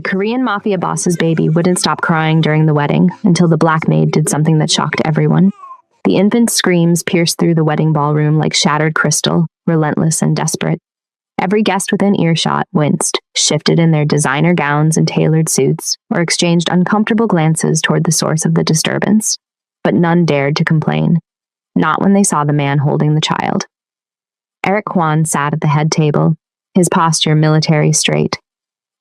Korean Mafia boss's baby wouldn't stop crying during the wedding until the Black Maid did something that shocked everyone. The infant's screams pierced through the wedding ballroom like shattered crystal, relentless and desperate. Every guest within earshot winced, shifted in their designer gowns and tailored suits, or exchanged uncomfortable glances toward the source of the disturbance. But none dared to complain, not when they saw the man holding the child. Eric Kwan sat at the head table, his posture military straight.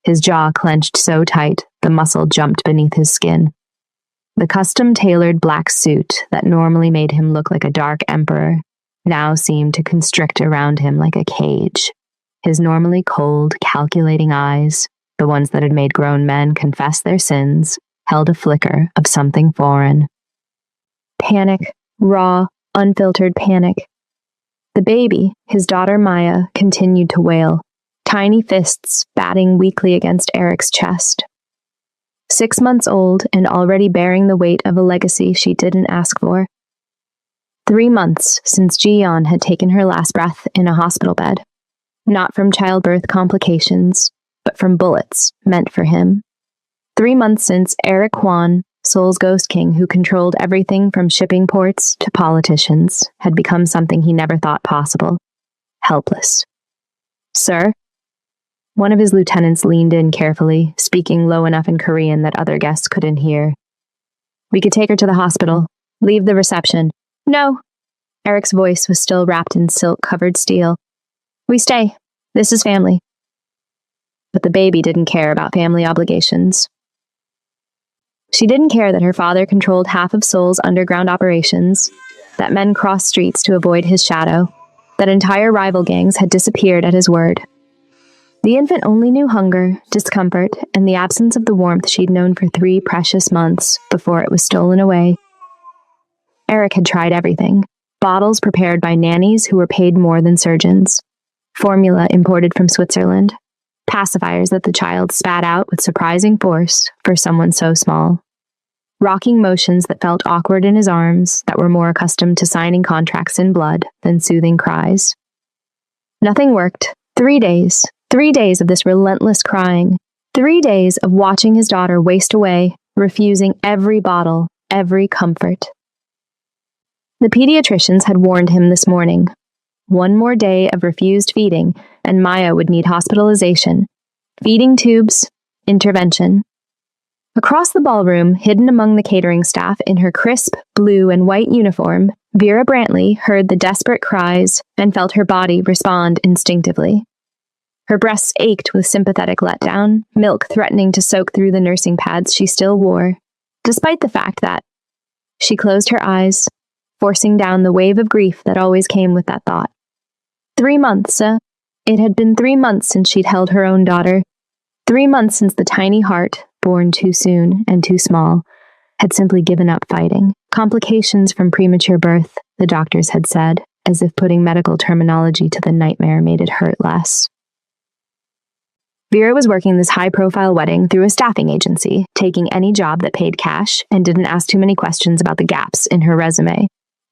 His jaw clenched so tight, the muscle jumped beneath his skin. The custom-tailored black suit that normally made him look like a dark emperor now seemed to constrict around him like a cage. His normally cold, calculating eyes, the ones that had made grown men confess their sins, held a flicker of something foreign. Panic, raw, unfiltered panic. The baby, his daughter Maya, continued to wail, tiny fists batting weakly against Eric's chest. 6 months old and already bearing the weight of a legacy she didn't ask for. 3 months since Ji-yeon had taken her last breath in a hospital bed. Not from childbirth complications, but from bullets meant for him. 3 months since Eric Kwan, Seoul's Ghost King who controlled everything from shipping ports to politicians, had become something he never thought possible. Helpless. Sir? One of his lieutenants leaned in carefully, speaking low enough in Korean that other guests couldn't hear. We could take her to the hospital. Leave the reception. No. Eric's voice was still wrapped in silk-covered steel. We stay. This is family. But the baby didn't care about family obligations. She didn't care that her father controlled half of Seoul's underground operations, that men crossed streets to avoid his shadow, that entire rival gangs had disappeared at his word. The infant only knew hunger, discomfort, and the absence of the warmth she'd known for 3 precious months before it was stolen away. Eric had tried everything. Bottles prepared by nannies who were paid more than surgeons. Formula imported from Switzerland. Pacifiers that the child spat out with surprising force for someone so small. Rocking motions that felt awkward in his arms that were more accustomed to signing contracts in blood than soothing cries. Nothing worked. 3 days. 3 days of this relentless crying. 3 days of watching his daughter waste away, refusing every bottle, every comfort. The pediatricians had warned him this morning. 1 more day of refused feeding, and Maya would need hospitalization, feeding tubes, intervention. Across the ballroom, hidden among the catering staff in her crisp blue and white uniform, Vera Brantley heard the desperate cries and felt her body respond instinctively. Her breasts ached with sympathetic letdown, milk threatening to soak through the nursing pads she still wore, despite the fact that she closed her eyes, forcing down the wave of grief that always came with that thought. 3 months, It had been 3 months since she'd held her own daughter. 3 months since the tiny heart, born too soon and too small, had simply given up fighting. Complications from premature birth, the doctors had said, as if putting medical terminology to the nightmare made it hurt less. Vera was working this high-profile wedding through a staffing agency, taking any job that paid cash and didn't ask too many questions about the gaps in her resume.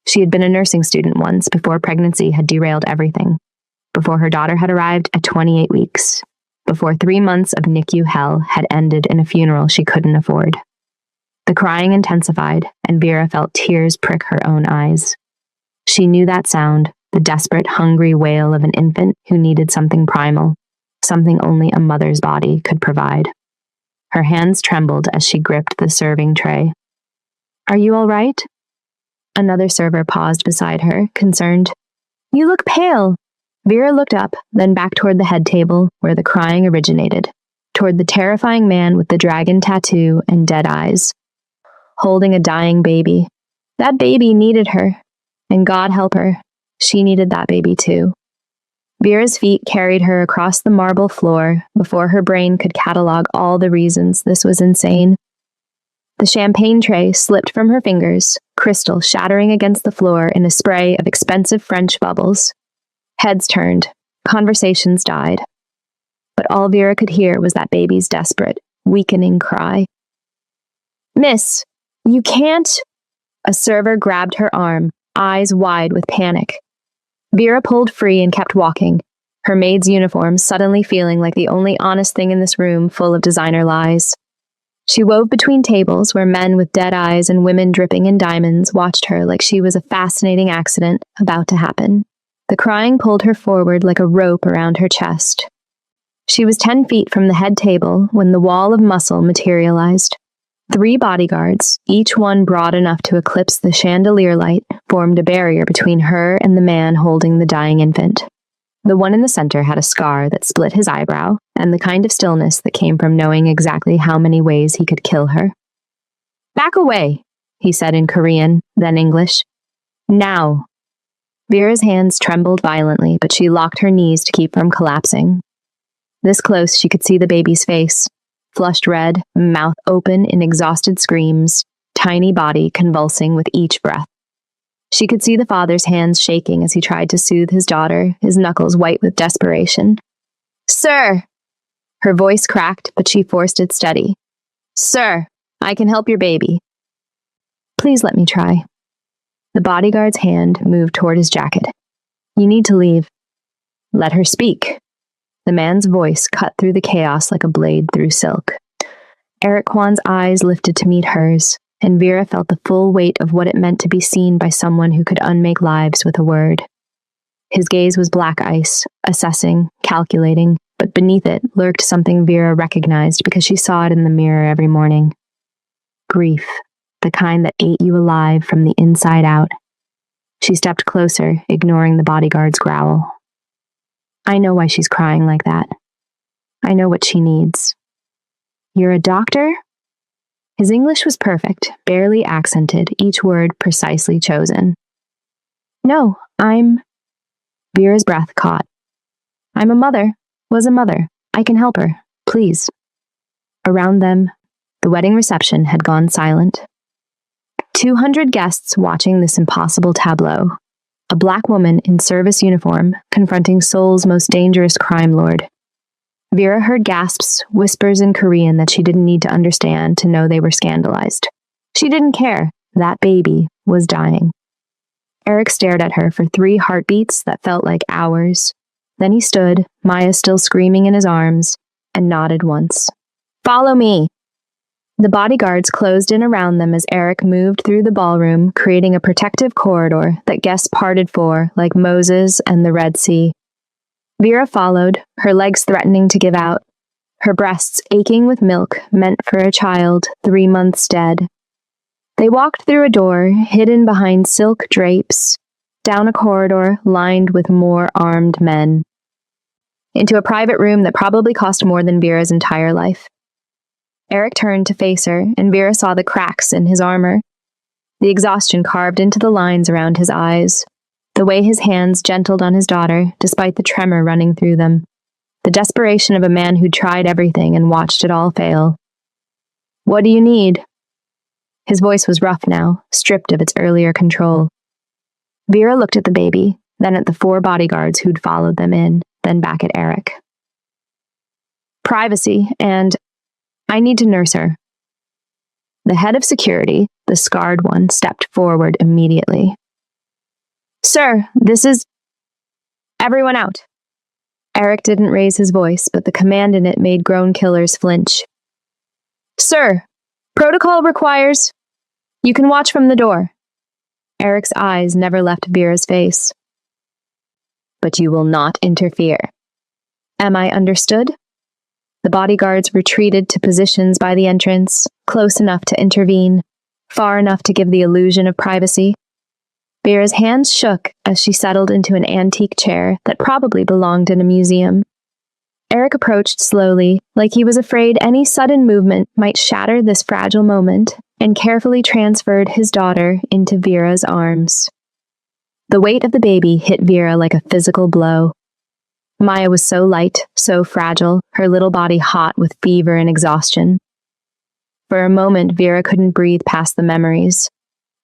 She had been a nursing student once before pregnancy had derailed everything, before her daughter had arrived at 28 weeks, before 3 months of NICU hell had ended in a funeral she couldn't afford. The crying intensified, and Vera felt tears prick her own eyes. She knew that sound, the desperate, hungry wail of an infant who needed something primal, something only a mother's body could provide. Her hands trembled as she gripped the serving tray. Are you all right? Another server paused beside her, concerned. You look pale. Vera looked up, then back toward the head table where the crying originated, toward the terrifying man with the dragon tattoo and dead eyes, holding a dying baby. That baby needed her, and God help her, she needed that baby too. Vera's feet carried her across the marble floor before her brain could catalog all the reasons this was insane. The champagne tray slipped from her fingers, crystal shattering against the floor in a spray of expensive French bubbles. Heads turned, conversations died. But all Vera could hear was that baby's desperate, weakening cry. Miss, you can't... A server grabbed her arm, eyes wide with panic. Vera pulled free and kept walking, her maid's uniform suddenly feeling like the only honest thing in this room full of designer lies. She wove between tables where men with dead eyes and women dripping in diamonds watched her like she was a fascinating accident about to happen. The crying pulled her forward like a rope around her chest. She was 10 feet from the head table when the wall of muscle materialized. 3 bodyguards, each one broad enough to eclipse the chandelier light, formed a barrier between her and the man holding the dying infant. The one in the center had a scar that split his eyebrow, and the kind of stillness that came from knowing exactly how many ways he could kill her. "Back away," he said in Korean, then English. "Now." Vera's hands trembled violently, but she locked her knees to keep from collapsing. This close, she could see the baby's face, flushed red, mouth open in exhausted screams, tiny body convulsing with each breath. She could see the father's hands shaking as he tried to soothe his daughter, his knuckles white with desperation. "Sir!" Her voice cracked, but she forced it steady. "Sir, I can help your baby." "Please let me try." The bodyguard's hand moved toward his jacket. "You need to leave." "Let her speak." The man's voice cut through the chaos like a blade through silk. Eric Kwan's eyes lifted to meet hers, and Vera felt the full weight of what it meant to be seen by someone who could unmake lives with a word. His gaze was black ice, assessing, calculating, but beneath it lurked something Vera recognized because she saw it in the mirror every morning. Grief, the kind that ate you alive from the inside out. She stepped closer, ignoring the bodyguard's growl. "I know why she's crying like that. I know what she needs." "You're a doctor?" His English was perfect, barely accented, each word precisely chosen. "No, I'm..." Vera's breath caught. "I'm a mother. Was a mother. I can help her. Please." Around them, the wedding reception had gone silent. 200 guests watching this impossible tableau. A black woman in service uniform confronting Seoul's most dangerous crime lord. Vera heard gasps, whispers in Korean that she didn't need to understand to know they were scandalized. She didn't care. That baby was dying. Eric stared at her for 3 heartbeats that felt like hours. Then he stood, Maya still screaming in his arms, and nodded once. "Follow me." The bodyguards closed in around them as Eric moved through the ballroom, creating a protective corridor that guests parted for like Moses and the Red Sea. Vera followed, her legs threatening to give out, her breasts aching with milk meant for a child 3 months dead. They walked through a door hidden behind silk drapes, down a corridor lined with more armed men, into a private room that probably cost more than Vera's entire life. Eric turned to face her, and Vera saw the cracks in his armor, the exhaustion carved into the lines around his eyes, the way his hands gentled on his daughter despite the tremor running through them, the desperation of a man who'd tried everything and watched it all fail. "What do you need?" His voice was rough now, stripped of its earlier control. Vera looked at the baby, then at the 4 bodyguards who'd followed them in, then back at Eric. "Privacy, and I need to nurse her." The head of security, the scarred one, stepped forward immediately. "Sir, this is..." "Everyone out." Eric didn't raise his voice, but the command in it made grown killers flinch. "Sir, protocol requires..." "You can watch from the door." Eric's eyes never left Vera's face. "But you will not interfere. Am I understood?" The bodyguards retreated to positions by the entrance, close enough to intervene, far enough to give the illusion of privacy. Vera's hands shook as she settled into an antique chair that probably belonged in a museum. Eric approached slowly, like he was afraid any sudden movement might shatter this fragile moment, and carefully transferred his daughter into Vera's arms. The weight of the baby hit Vera like a physical blow. Maya was so light, so fragile, her little body hot with fever and exhaustion. For a moment, Vera couldn't breathe past the memories.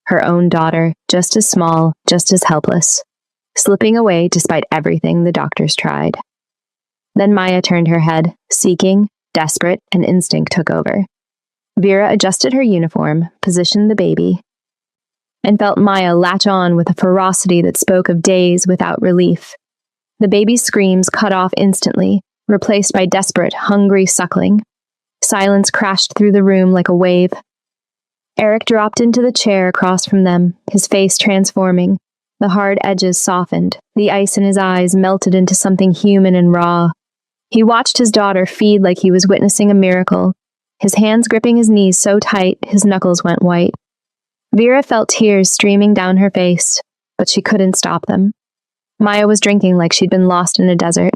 Her own daughter, just as small, just as helpless, slipping away despite everything the doctors tried. Then Maya turned her head, seeking, desperate, and instinct took over. Vera adjusted her uniform, positioned the baby, and felt Maya latch on with a ferocity that spoke of days without relief. The baby's screams cut off instantly, replaced by desperate, hungry suckling. Silence crashed through the room like a wave. Eric dropped into the chair across from them, his face transforming. The hard edges softened, the ice in his eyes melted into something human and raw. He watched his daughter feed like he was witnessing a miracle, his hands gripping his knees so tight his knuckles went white. Vera felt tears streaming down her face, but she couldn't stop them. Maya was drinking like she'd been lost in a desert,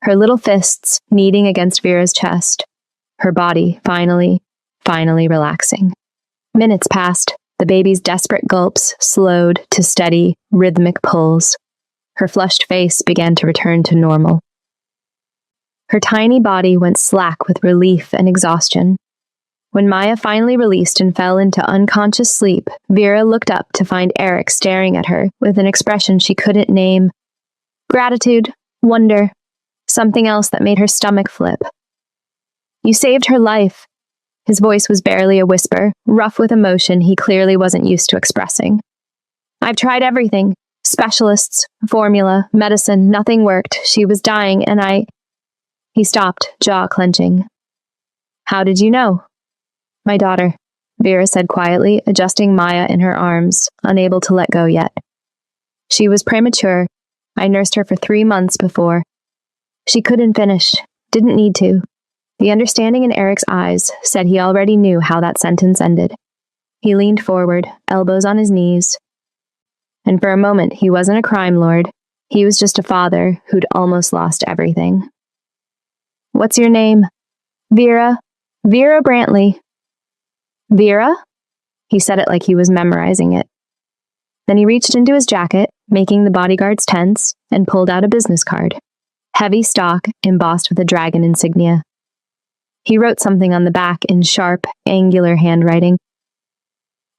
her little fists kneading against Vera's chest, her body finally relaxing. Minutes passed. The baby's desperate gulps slowed to steady, rhythmic pulls. Her flushed face began to return to normal. Her tiny body went slack with relief and exhaustion. When Maya finally released and fell into unconscious sleep, Vera looked up to find Eric staring at her with an expression she couldn't name. Gratitude, wonder, something else that made her stomach flip. You saved her life. His voice was barely a whisper, rough with emotion he clearly wasn't used to expressing. I've tried everything. Specialists, formula, medicine, nothing worked. She was dying and He stopped, jaw clenching. How did you know? My daughter, Vera said quietly, adjusting Maya in her arms, unable to let go yet. She was premature. I nursed her for 3 months before. She couldn't finish, didn't need to. The understanding in Eric's eyes said he already knew how that sentence ended. He leaned forward, elbows on his knees. And for a moment, he wasn't a crime lord. He was just a father who'd almost lost everything. What's your name? Vera. Vera Brantley. Vera? He said it like he was memorizing it. Then he reached into his jacket, making the bodyguards tense, and pulled out a business card. Heavy stock, embossed with a dragon insignia. He wrote something on the back in sharp, angular handwriting.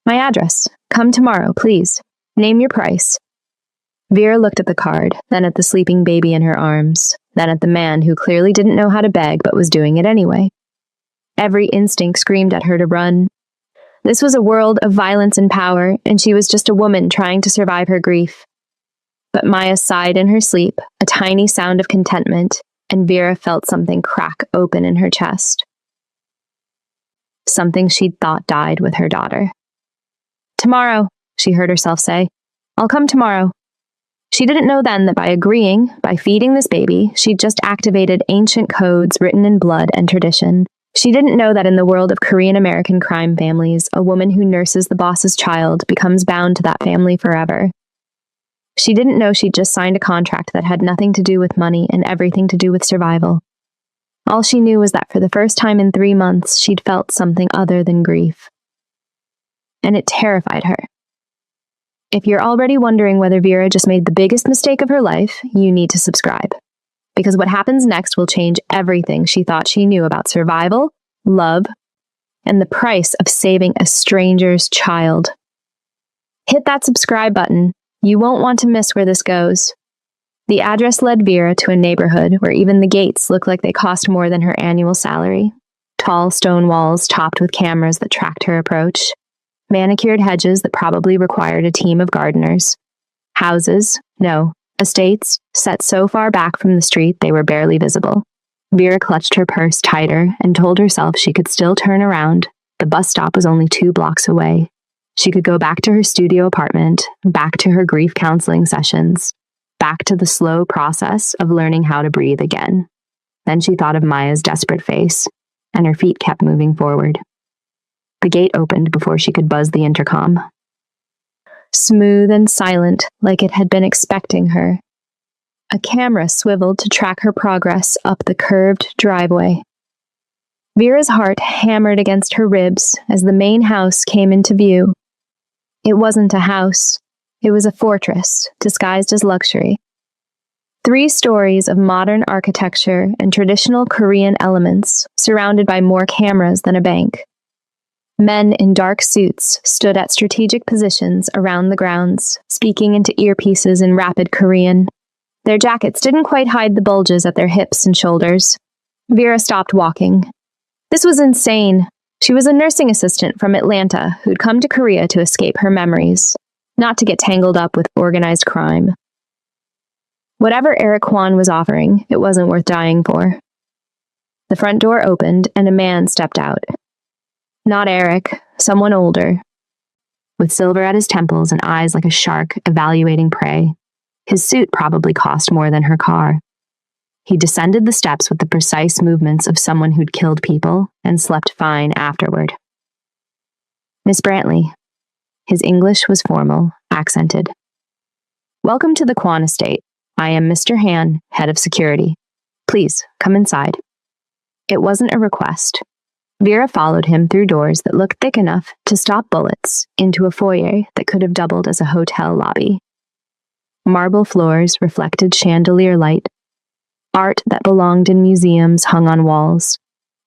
My address. Come tomorrow, please. Name your price. Vera looked at the card, then at the sleeping baby in her arms, then at the man who clearly didn't know how to beg but was doing it anyway. Every instinct screamed at her to run. This was a world of violence and power, and she was just a woman trying to survive her grief. But Maya sighed in her sleep, a tiny sound of contentment, and Vera felt something crack open in her chest. Something she'd thought died with her daughter. Tomorrow, she heard herself say. I'll come tomorrow. She didn't know then that by agreeing, by feeding this baby, she'd just activated ancient codes written in blood and tradition. She didn't know that in the world of Korean American crime families, a woman who nurses the boss's child becomes bound to that family forever. She didn't know she'd just signed a contract that had nothing to do with money and everything to do with survival. All she knew was that for the first time in 3 months, she'd felt something other than grief. And it terrified her. If you're already wondering whether Vera just made the biggest mistake of her life, you need to subscribe. Because what happens next will change everything she thought she knew about survival, love, and the price of saving a stranger's child. Hit that subscribe button. You won't want to miss where this goes. The address led Vera to a neighborhood where even the gates looked like they cost more than her annual salary. Tall stone walls topped with cameras that tracked her approach. Manicured hedges that probably required a team of gardeners. Estates, set so far back from the street they were barely visible. Vera clutched her purse tighter and told herself she could still turn around. The bus stop was only 2 blocks away. She could go back to her studio apartment, back to her grief counseling sessions, back to the slow process of learning how to breathe again. Then she thought of Maya's desperate face, and her feet kept moving forward. The gate opened before she could buzz the intercom. Smooth and silent, like it had been expecting her. A camera swiveled to track her progress up the curved driveway. Vera's heart hammered against her ribs as the main house came into view. It wasn't a house. It was a fortress, disguised as luxury. 3 stories of modern architecture and traditional Korean elements, surrounded by more cameras than a bank. Men in dark suits stood at strategic positions around the grounds, speaking into earpieces in rapid Korean. Their jackets didn't quite hide the bulges at their hips and shoulders. Vera stopped walking. This was insane. She was a nursing assistant from Atlanta who'd come to Korea to escape her memories, not to get tangled up with organized crime. Whatever Eric Kwan was offering, it wasn't worth dying for. The front door opened and a man stepped out. Not Eric, someone older, with silver at his temples and eyes like a shark evaluating prey. His suit probably cost more than her car. He descended the steps with the precise movements of someone who'd killed people and slept fine afterward. Miss Brantley. His English was formal, accented. Welcome to the Kwan estate. I am Mr. Han, head of security. Please, come inside. It wasn't a request. Vera followed him through doors that looked thick enough to stop bullets into a foyer that could have doubled as a hotel lobby. Marble floors reflected chandelier light. Art that belonged in museums hung on walls.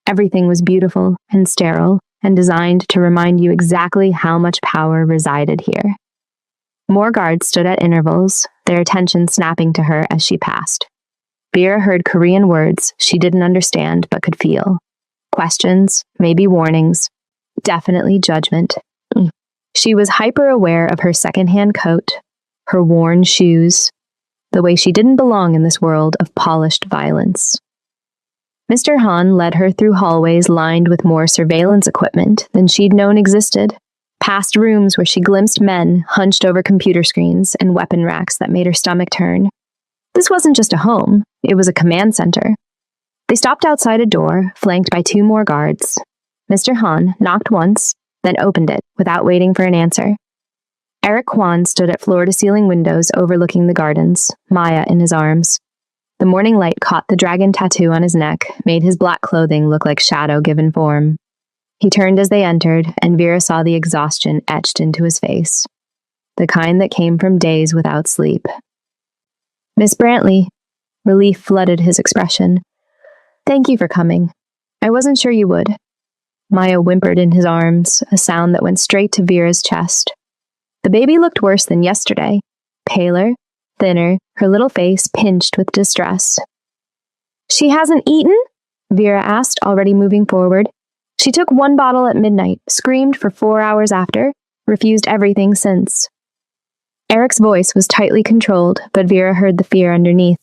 Everything was beautiful and sterile and designed to remind you exactly how much power resided here. More guards stood at intervals, their attention snapping to her as she passed. Vera heard Korean words she didn't understand but could feel. Questions, maybe warnings, definitely judgment. She was hyper-aware of her secondhand coat, her worn shoes, the way she didn't belong in this world of polished violence. Mr. Han led her through hallways lined with more surveillance equipment than she'd known existed, past rooms where she glimpsed men hunched over computer screens and weapon racks that made her stomach turn. This wasn't just a home, it was a command center. They stopped outside a door, flanked by 2 more guards. Mr. Han knocked once, then opened it without waiting for an answer. Eric Kwan stood at floor-to-ceiling windows overlooking the gardens, Maya in his arms. The morning light caught the dragon tattoo on his neck, made his black clothing look like shadow given form. He turned as they entered, and Vera saw the exhaustion etched into his face, the kind that came from days without sleep. Miss Brantley. Relief flooded his expression. Thank you for coming. I wasn't sure you would. Maya whimpered in his arms, a sound that went straight to Vera's chest. The baby looked worse than yesterday, paler, thinner, her little face pinched with distress. She hasn't eaten? Vera asked, already moving forward. She took 1 bottle at midnight, screamed for 4 hours after, refused everything since. Eric's voice was tightly controlled, but Vera heard the fear underneath.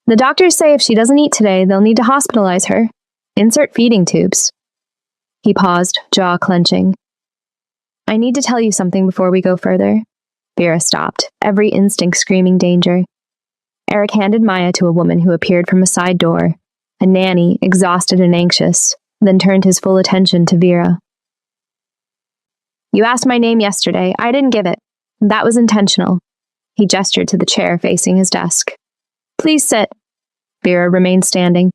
The doctors say if she doesn't eat today, they'll need to hospitalize her. Insert feeding tubes. He paused, jaw clenching. I need to tell you something before we go further. Vera stopped, every instinct screaming danger. Eric handed Maya to a woman who appeared from a side door, a nanny, exhausted and anxious, then turned his full attention to Vera. You asked my name yesterday. I didn't give it. That was intentional. He gestured to the chair facing his desk. Please sit. Vera remained standing.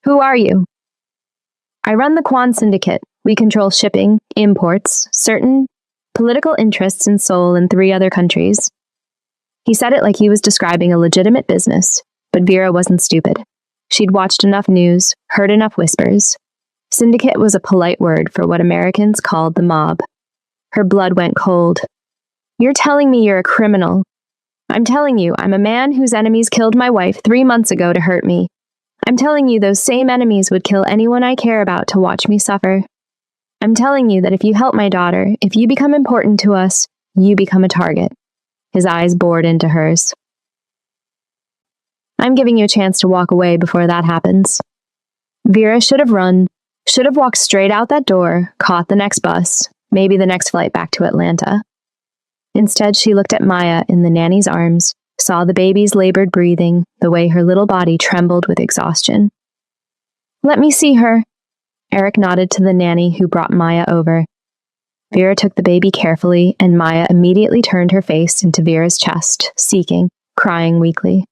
Who are you? I run the Kwan Syndicate. We control shipping, imports, certain political interests in Seoul and 3 other countries. He said it like he was describing a legitimate business, but Vera wasn't stupid. She'd watched enough news, heard enough whispers. Syndicate was a polite word for what Americans called the mob. Her blood went cold. You're telling me you're a criminal. I'm telling you, I'm a man whose enemies killed my wife 3 months ago to hurt me. I'm telling you those same enemies would kill anyone I care about to watch me suffer. I'm telling you that if you help my daughter, if you become important to us, you become a target. His eyes bored into hers. I'm giving you a chance to walk away before that happens. Vera should have run, should have walked straight out that door, caught the next bus, maybe the next flight back to Atlanta. Instead, she looked at Maya in the nanny's arms, saw the baby's labored breathing, the way her little body trembled with exhaustion. Let me see her. Eric nodded to the nanny who brought Maya over. Vera took the baby carefully, and Maya immediately turned her face into Vera's chest, seeking, crying weakly.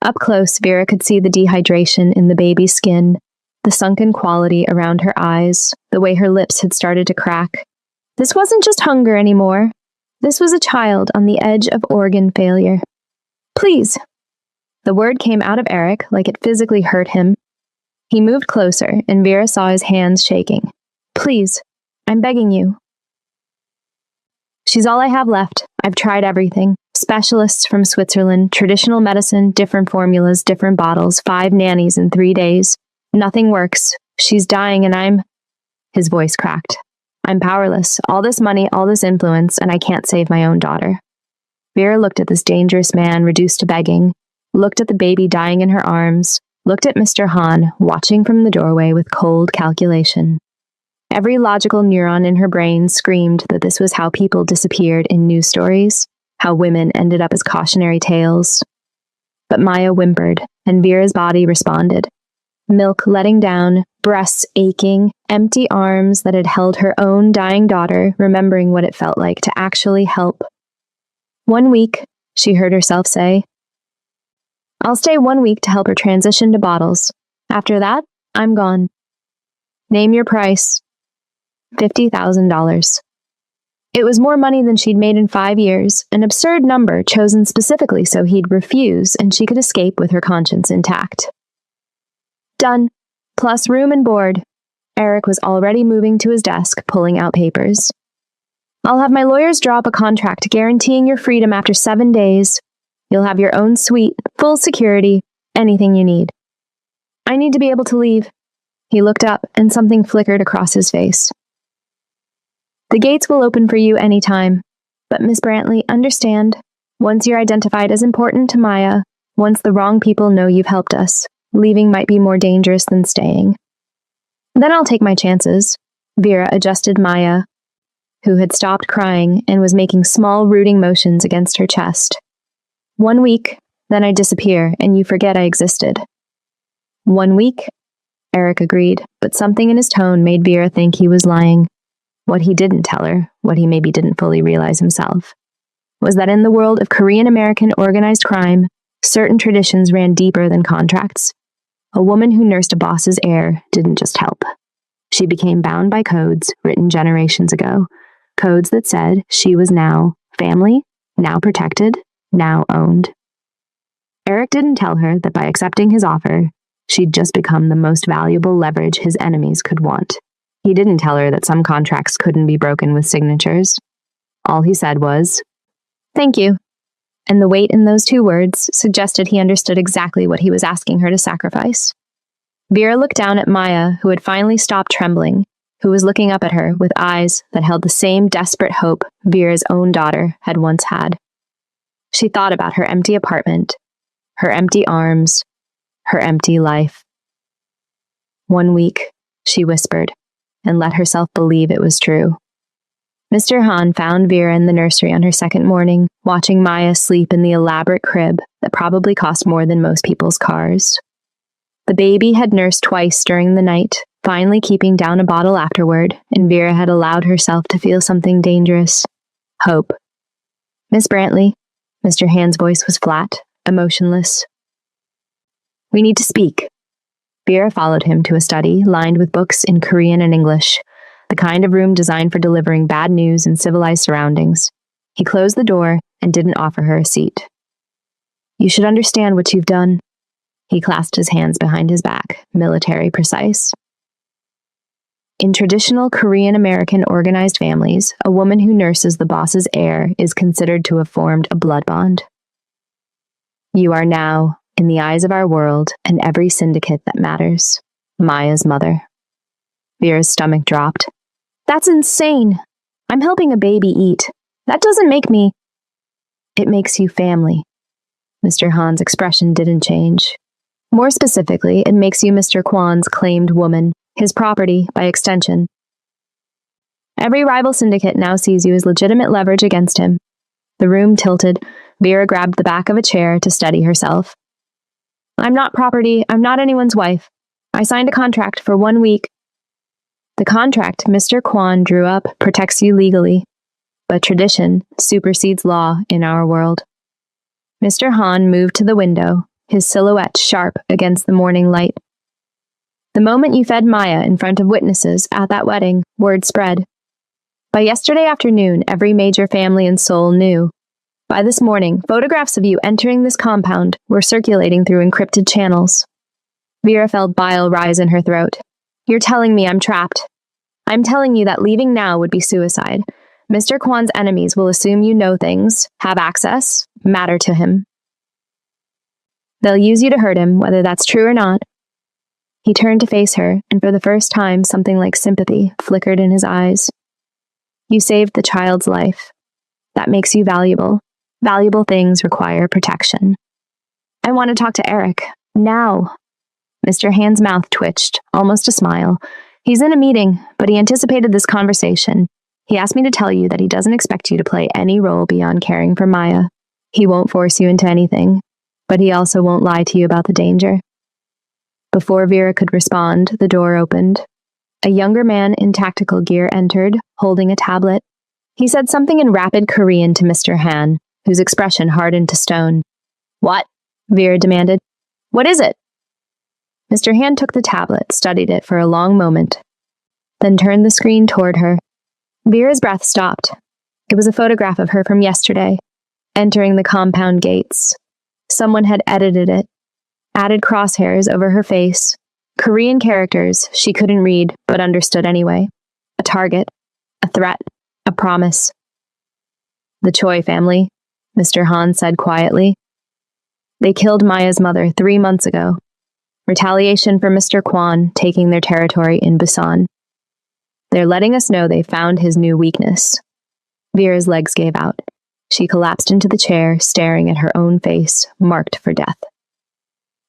Up close, Vera could see the dehydration in the baby's skin, the sunken quality around her eyes, the way her lips had started to crack. This wasn't just hunger anymore. This was a child on the edge of organ failure. Please. The word came out of Eric like it physically hurt him. He moved closer, and Vera saw his hands shaking. Please, I'm begging you. She's all I have left. I've tried everything. Specialists from Switzerland, traditional medicine, different formulas, different bottles, 5 nannies in 3 days. Nothing works. She's dying and I'm... His voice cracked. I'm powerless. All this money, all this influence, and I can't save my own daughter. Vera looked at this dangerous man reduced to begging, looked at the baby dying in her arms, looked at Mr. Hahn watching from the doorway with cold calculation. Every logical neuron in her brain screamed that this was how people disappeared in news stories, how women ended up as cautionary tales. But Maya whimpered, and Vera's body responded. Milk letting down, breasts aching, empty arms that had held her own dying daughter, remembering what it felt like to actually help. 1 week, she heard herself say. I'll stay 1 week to help her transition to bottles. After that, I'm gone. Name your price. $50,000. It was more money than she'd made in 5 years, an absurd number chosen specifically so he'd refuse and she could escape with her conscience intact. Done. Plus room and board. Eric was already moving to his desk, pulling out papers. I'll have my lawyers draw up a contract guaranteeing your freedom after 7 days. You'll have your own suite, full security, anything you need. I need to be able to leave. He looked up, and something flickered across his face. The gates will open for you any time. But Miss Brantley, understand, once you're identified as important to Maya, once the wrong people know you've helped us, leaving might be more dangerous than staying. Then I'll take my chances. Vera adjusted Maya, who had stopped crying and was making small rooting motions against her chest. 1 week, then I disappear, and you forget I existed. 1 week? Eric agreed, but something in his tone made Vera think he was lying. What he didn't tell her, what he maybe didn't fully realize himself, was that in the world of Korean-American organized crime, certain traditions ran deeper than contracts. A woman who nursed a boss's heir didn't just help. She became bound by codes written generations ago, codes that said she was now family, now protected, now owned. Eric didn't tell her that by accepting his offer, she'd just become the most valuable leverage his enemies could want. He didn't tell her that some contracts couldn't be broken with signatures. All he said was, "Thank you." And the weight in those 2 words suggested he understood exactly what he was asking her to sacrifice. Vera looked down at Maya, who had finally stopped trembling, who was looking up at her with eyes that held the same desperate hope Vera's own daughter had once had. She thought about her empty apartment, her empty arms, her empty life. 1 week, she whispered, and let herself believe it was true. Mr. Hahn found Vera in the nursery on her second morning, watching Maya sleep in the elaborate crib that probably cost more than most people's cars. The baby had nursed twice during the night, finally keeping down a bottle afterward, and Vera had allowed herself to feel something dangerous. Hope. Miss Brantley. Mr. Hand's voice was flat, emotionless. We need to speak. Vera followed him to a study lined with books in Korean and English, the kind of room designed for delivering bad news in civilized surroundings. He closed the door and didn't offer her a seat. You should understand what you've done. He clasped his hands behind his back, military precise. In traditional Korean-American organized families, a woman who nurses the boss's heir is considered to have formed a blood bond. You are now, in the eyes of our world and every syndicate that matters, Maya's mother. Vera's stomach dropped. That's insane. I'm helping a baby eat. That doesn't make me... It makes you family. Mr. Hahn's expression didn't change. More specifically, it makes you Mr. Kwan's claimed woman, his property by extension. Every rival syndicate now sees you as legitimate leverage against him. The room tilted. Vera grabbed the back of a chair to steady herself. I'm not property. I'm not anyone's wife. I signed a contract for 1 week. The contract Mr. Kwan drew up protects you legally, but tradition supersedes law in our world. Mr. Hahn moved to the window, his silhouette sharp against the morning light. The moment you fed Maya in front of witnesses at that wedding, word spread. By yesterday afternoon, every major family in Seoul knew. By this morning, photographs of you entering this compound were circulating through encrypted channels. Vera felt bile rise in her throat. You're telling me I'm trapped. I'm telling you that leaving now would be suicide. Mr. Kwan's enemies will assume you know things, have access, matter to him. They'll use you to hurt him, whether that's true or not. He turned to face her, and for the first time, something like sympathy flickered in his eyes. You saved the child's life. That makes you valuable. Valuable things require protection. I want to talk to Eric. Now. Mr. Hand's mouth twitched, almost a smile. He's in a meeting, but he anticipated this conversation. He asked me to tell you that he doesn't expect you to play any role beyond caring for Maya. He won't force you into anything, but he also won't lie to you about the danger. Before Vera could respond, the door opened. A younger man in tactical gear entered, holding a tablet. He said something in rapid Korean to Mr. Han, whose expression hardened to stone. What? Vera demanded. What is it? Mr. Han took the tablet, studied it for a long moment, then turned the screen toward her. Vera's breath stopped. It was a photograph of her from yesterday, entering the compound gates. Someone had edited it, added crosshairs over her face, Korean characters she couldn't read but understood anyway. A target, a threat, a promise. The Choi family, Mr. Han said quietly. They killed Maya's mother 3 months ago. Retaliation for Mr. Kwan taking their territory in Busan. They're letting us know they found his new weakness. Vera's legs gave out. She collapsed into the chair, staring at her own face, marked for death.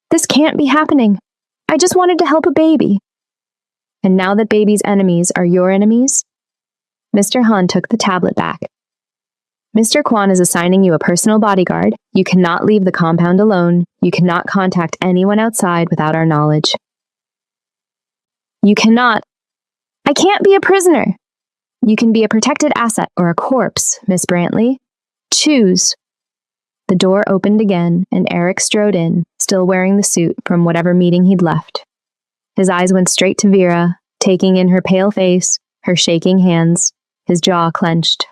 This can't be happening. I just wanted to help a baby. And now that baby's enemies are your enemies? Mr. Han took the tablet back. Mr. Kwan is assigning you a personal bodyguard. You cannot leave the compound alone. You cannot contact anyone outside without our knowledge. You cannot. I can't be a prisoner. You can be a protected asset or a corpse, Miss Brantley. Choose. The door opened again, and Eric strode in, still wearing the suit from whatever meeting he'd left. His eyes went straight to Vera, taking in her pale face, her shaking hands, his jaw clenched.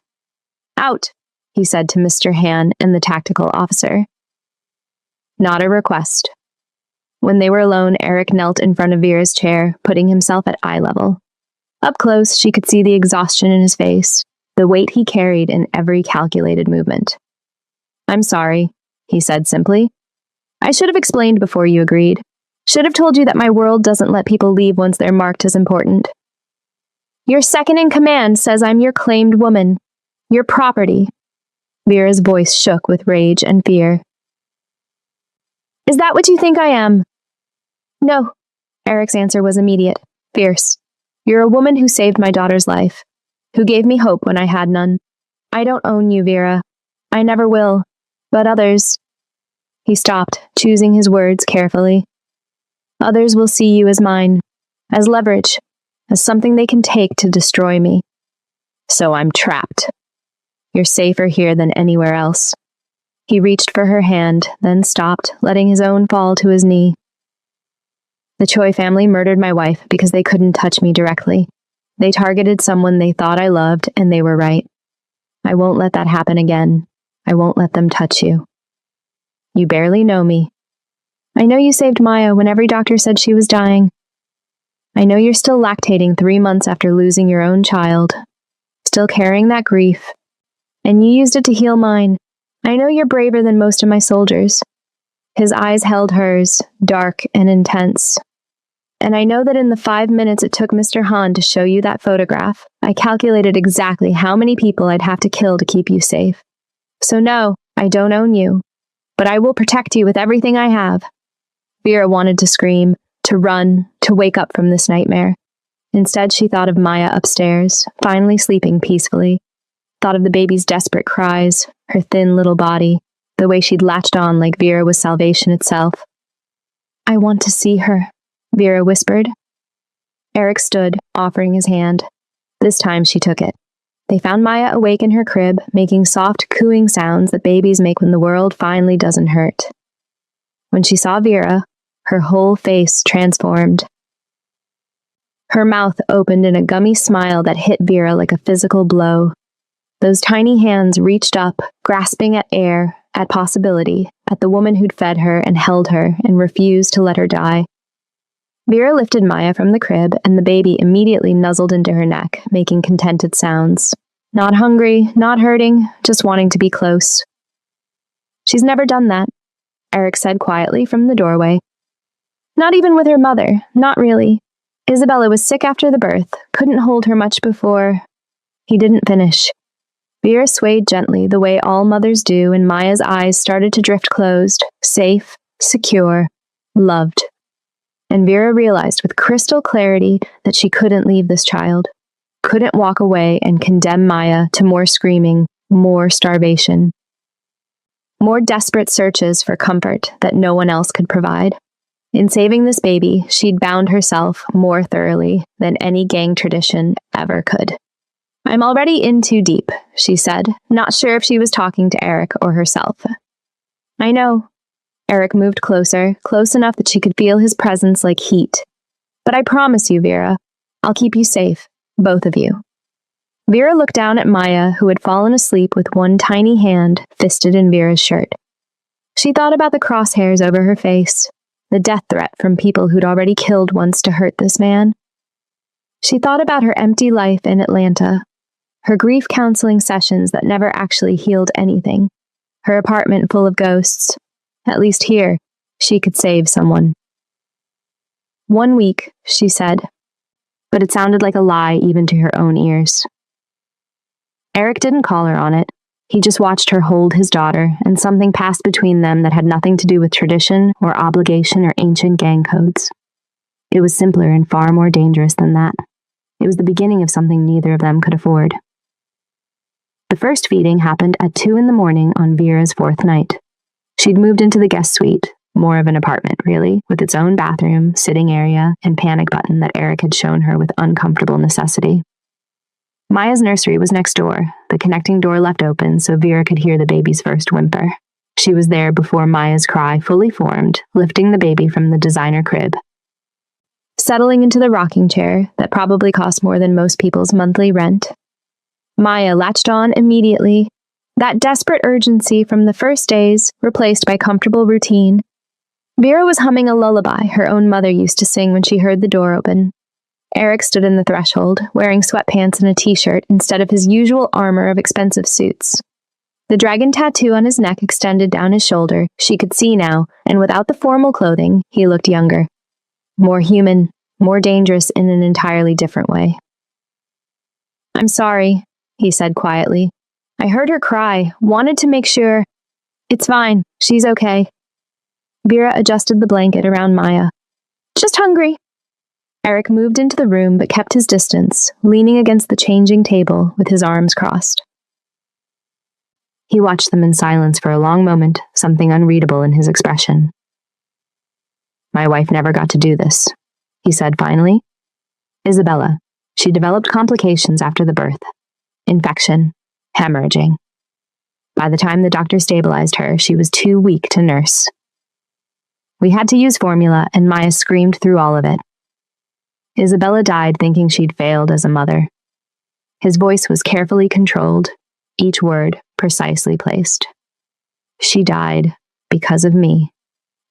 Out, he said to Mr. Han and the tactical officer. Not a request. When they were alone, Eric knelt in front of Vera's chair, putting himself at eye level. Up close, she could see the exhaustion in his face, the weight he carried in every calculated movement. I'm sorry, he said simply. I should have explained before you agreed. Should have told you that my world doesn't let people leave once they're marked as important. Your second in command says I'm your claimed woman, your property. Vera's voice shook with rage and fear. Is that what you think I am? No, Eric's answer was immediate, fierce. You're a woman who saved my daughter's life, who gave me hope when I had none. I don't own you, Vera. I never will. But others... He stopped, choosing his words carefully. Others will see you as mine, as leverage, as something they can take to destroy me. So I'm trapped. You're safer here than anywhere else. He reached for her hand, then stopped, letting his own fall to his knee. The Choi family murdered my wife because they couldn't touch me directly. They targeted someone they thought I loved, and they were right. I won't let that happen again. I won't let them touch you. You barely know me. I know you saved Maya when every doctor said she was dying. I know you're still lactating 3 months after losing your own child, still carrying that grief, and you used it to heal mine. I know you're braver than most of my soldiers. His eyes held hers, dark and intense. And I know that in the 5 minutes it took Mr. Han to show you that photograph, I calculated exactly how many people I'd have to kill to keep you safe. So no, I don't own you, but I will protect you with everything I have. Vera wanted to scream, to run, to wake up from this nightmare. Instead, she thought of Maya upstairs, finally sleeping peacefully. Thought of the baby's desperate cries, her thin little body, the way she'd latched on like Vera was salvation itself. I want to see her, Vera whispered. Eric stood, offering his hand. This time she took it. They found Maya awake in her crib, making soft, cooing sounds that babies make when the world finally doesn't hurt. When she saw Vera, her whole face transformed. Her mouth opened in a gummy smile that hit Vera like a physical blow. Those tiny hands reached up, grasping at air, at possibility, at the woman who'd fed her and held her and refused to let her die. Vera lifted Maya from the crib, and the baby immediately nuzzled into her neck, making contented sounds. Not hungry, not hurting, just wanting to be close. She's never done that, Eric said quietly from the doorway. Not even with her mother, not really. Isabella was sick after the birth, couldn't hold her much before... He didn't finish. Vera swayed gently, the way all mothers do, and Maya's eyes started to drift closed, safe, secure, loved. And Vera realized with crystal clarity that she couldn't leave this child, couldn't walk away and condemn Maya to more screaming, more starvation, more desperate searches for comfort that no one else could provide. In saving this baby, she'd bound herself more thoroughly than any gang tradition ever could. "I'm already in too deep," she said, not sure if she was talking to Eric or herself. "I know." Eric moved closer, close enough that she could feel his presence like heat. "But I promise you, Vera, I'll keep you safe, both of you." Vera looked down at Maya, who had fallen asleep with one tiny hand fisted in Vera's shirt. She thought about the crosshairs over her face, the death threat from people who'd already killed once to hurt this man. She thought about her empty life in Atlanta, her grief counseling sessions that never actually healed anything, her apartment full of ghosts. At least here, she could save someone. "1 week," she said, but it sounded like a lie even to her own ears. Eric didn't call her on it. He just watched her hold his daughter, and something passed between them that had nothing to do with tradition or obligation or ancient gang codes. It was simpler and far more dangerous than that. It was the beginning of something neither of them could afford. The first feeding happened at 2 a.m. on Vera's 4th night. She'd moved into the guest suite, more of an apartment, really, with its own bathroom, sitting area, and panic button that Eric had shown her with uncomfortable necessity. Maya's nursery was next door, the connecting door left open so Vera could hear the baby's first whimper. She was there before Maya's cry fully formed, lifting the baby from the designer crib. Settling into the rocking chair that probably cost more than most people's monthly rent. Maya latched on immediately, that desperate urgency from the first days replaced by comfortable routine. Vera was humming a lullaby her own mother used to sing when she heard the door open. Eric stood in the threshold, wearing sweatpants and a t-shirt instead of his usual armor of expensive suits. The dragon tattoo on his neck extended down his shoulder. She could see now, and without the formal clothing, he looked younger. More human, more dangerous in an entirely different way. "I'm sorry," he said quietly. "I heard her cry, wanted to make sure. It's fine, she's okay." Vera adjusted the blanket around Maya. "Just hungry." Eric moved into the room but kept his distance, leaning against the changing table with his arms crossed. He watched them in silence for a long moment, something unreadable in his expression. "My wife never got to do this," he said finally. "Isabella. She developed complications after the birth. Infection. Hemorrhaging. By the time the doctor stabilized her, she was too weak to nurse. We had to use formula, and Maya screamed through all of it. Isabella died thinking she'd failed as a mother." His voice was carefully controlled, each word precisely placed. "She died because of me,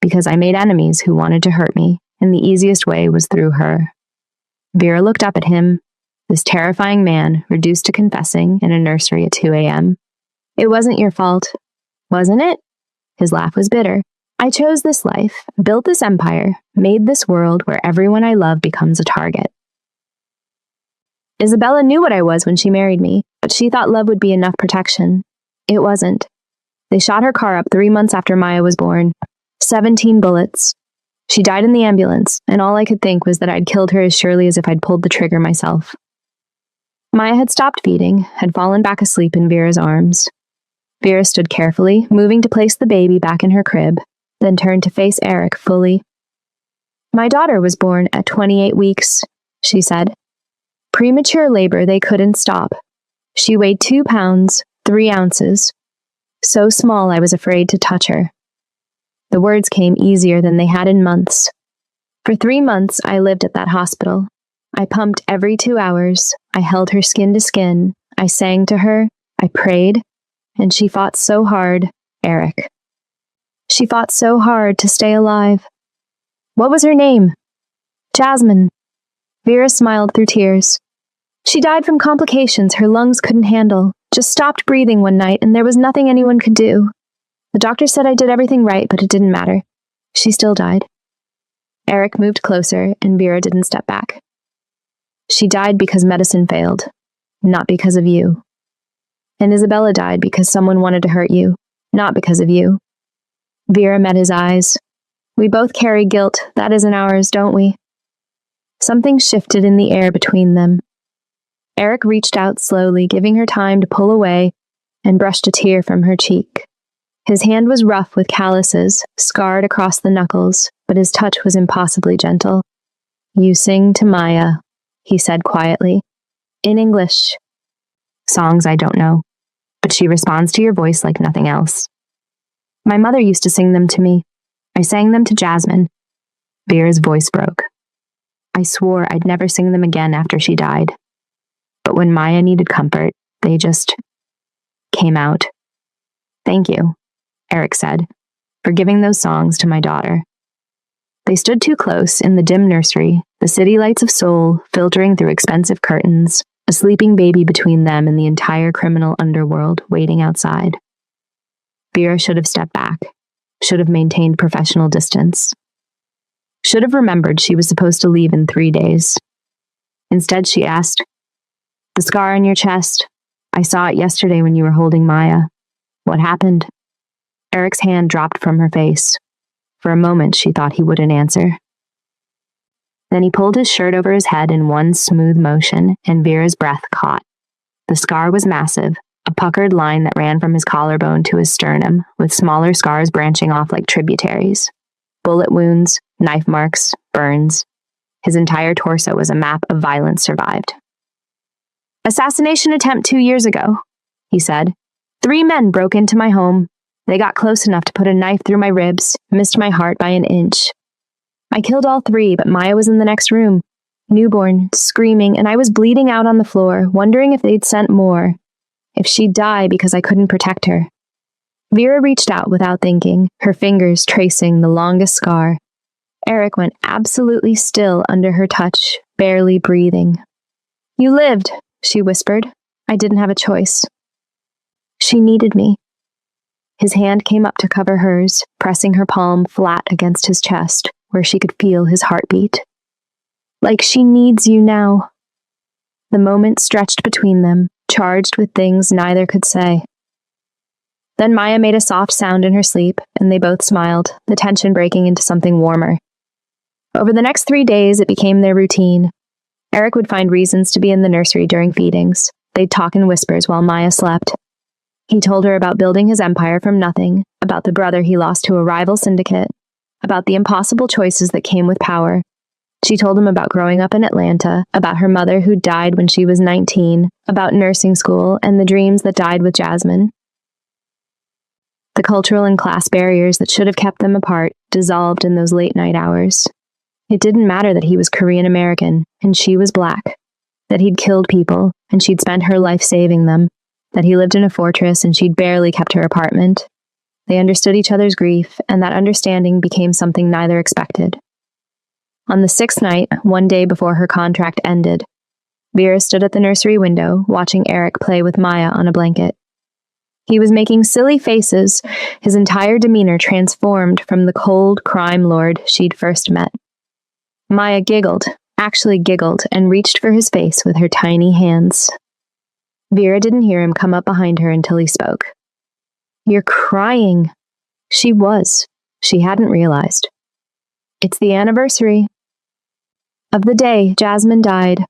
because I made enemies who wanted to hurt me, and the easiest way was through her." Vera looked up at him, this terrifying man reduced to confessing in a nursery at 2 a.m. "It wasn't your fault, wasn't it?" His laugh was bitter. "I chose this life, built this empire, made this world where everyone I love becomes a target. Isabella knew what I was when she married me, but she thought love would be enough protection. It wasn't. They shot her car up 3 months after Maya was born. 17 bullets. She died in the ambulance, and all I could think was that I'd killed her as surely as if I'd pulled the trigger myself." Maya had stopped feeding, had fallen back asleep in Vera's arms. Vera stood carefully, moving to place the baby back in her crib, then turned to face Eric fully. "My daughter was born at 28 weeks, she said. "Premature labor they couldn't stop. She weighed 2 pounds, 3 ounces. So small I was afraid to touch her." The words came easier than they had in months. "For 3 months I lived at that hospital. I pumped every 2 hours. I held her skin to skin. I sang to her. I prayed. And she fought so hard, Eric. She fought so hard to stay alive." "What was her name?" "Jasmine." Vera smiled through tears. "She died from complications her lungs couldn't handle, just stopped breathing one night, and there was nothing anyone could do. The doctor said I did everything right, but it didn't matter. She still died." Eric moved closer, and Vera didn't step back. "She died because medicine failed, not because of you." And Isabella died because someone wanted to hurt you, not because of you. Vera met his eyes. We both carry guilt that isn't ours, don't we? Something shifted in the air between them. Eric reached out slowly, giving her time to pull away, and brushed a tear from her cheek. His hand was rough with calluses, scarred across the knuckles, but his touch was impossibly gentle. You sing to Maya, he said quietly. In English. Songs I don't know, but she responds to your voice like nothing else. My mother used to sing them to me. I sang them to Jasmine. Vera's voice broke. I swore I'd never sing them again after she died. But when Maya needed comfort, they just came out. Thank you, Eric said, for giving those songs to my daughter. They stood too close in the dim nursery, the city lights of Seoul filtering through expensive curtains, a sleeping baby between them and the entire criminal underworld waiting outside. Vera should have stepped back, should have maintained professional distance, should have remembered she was supposed to leave in 3 days. Instead, she asked, The scar on your chest, I saw it yesterday when you were holding Maya. What happened? Eric's hand dropped from her face. For a moment, she thought he wouldn't answer. Then he pulled his shirt over his head in one smooth motion, and Vera's breath caught. The scar was massive, a puckered line that ran from his collarbone to his sternum, with smaller scars branching off like tributaries. Bullet wounds, knife marks, burns. His entire torso was a map of violence survived. Assassination attempt 2 years ago, he said. 3 men broke into my home. They got close enough to put a knife through my ribs, missed my heart by an inch. I killed all 3, but Maya was in the next room, newborn, screaming, and I was bleeding out on the floor, wondering if they'd sent more, if she'd die because I couldn't protect her. Vera reached out without thinking, her fingers tracing the longest scar. Eric went absolutely still under her touch, barely breathing. You lived, she whispered. I didn't have a choice. She needed me. His hand came up to cover hers, pressing her palm flat against his chest, where she could feel his heartbeat. Like she needs you now. The moment stretched between them, charged with things neither could say. Then Maya made a soft sound in her sleep, and they both smiled, the tension breaking into something warmer. Over the next 3 days, it became their routine. Eric would find reasons to be in the nursery during feedings. They'd talk in whispers while Maya slept. He told her about building his empire from nothing, about the brother he lost to a rival syndicate, about the impossible choices that came with power. She told him about growing up in Atlanta, about her mother who died when she was 19, about nursing school and the dreams that died with Jasmine. The cultural and class barriers that should have kept them apart dissolved in those late night hours. It didn't matter that he was Korean American and she was Black, that he'd killed people and she'd spent her life saving them, that he lived in a fortress and she'd barely kept her apartment. They understood each other's grief, and that understanding became something neither expected. On the 6th night, one day before her contract ended, Vera stood at the nursery window, watching Eric play with Maya on a blanket. He was making silly faces, his entire demeanor transformed from the cold crime lord she'd first met. Maya giggled, actually giggled, and reached for his face with her tiny hands. Vera didn't hear him come up behind her until he spoke. You're crying. She was. She hadn't realized. It's the anniversary of the day Jasmine died.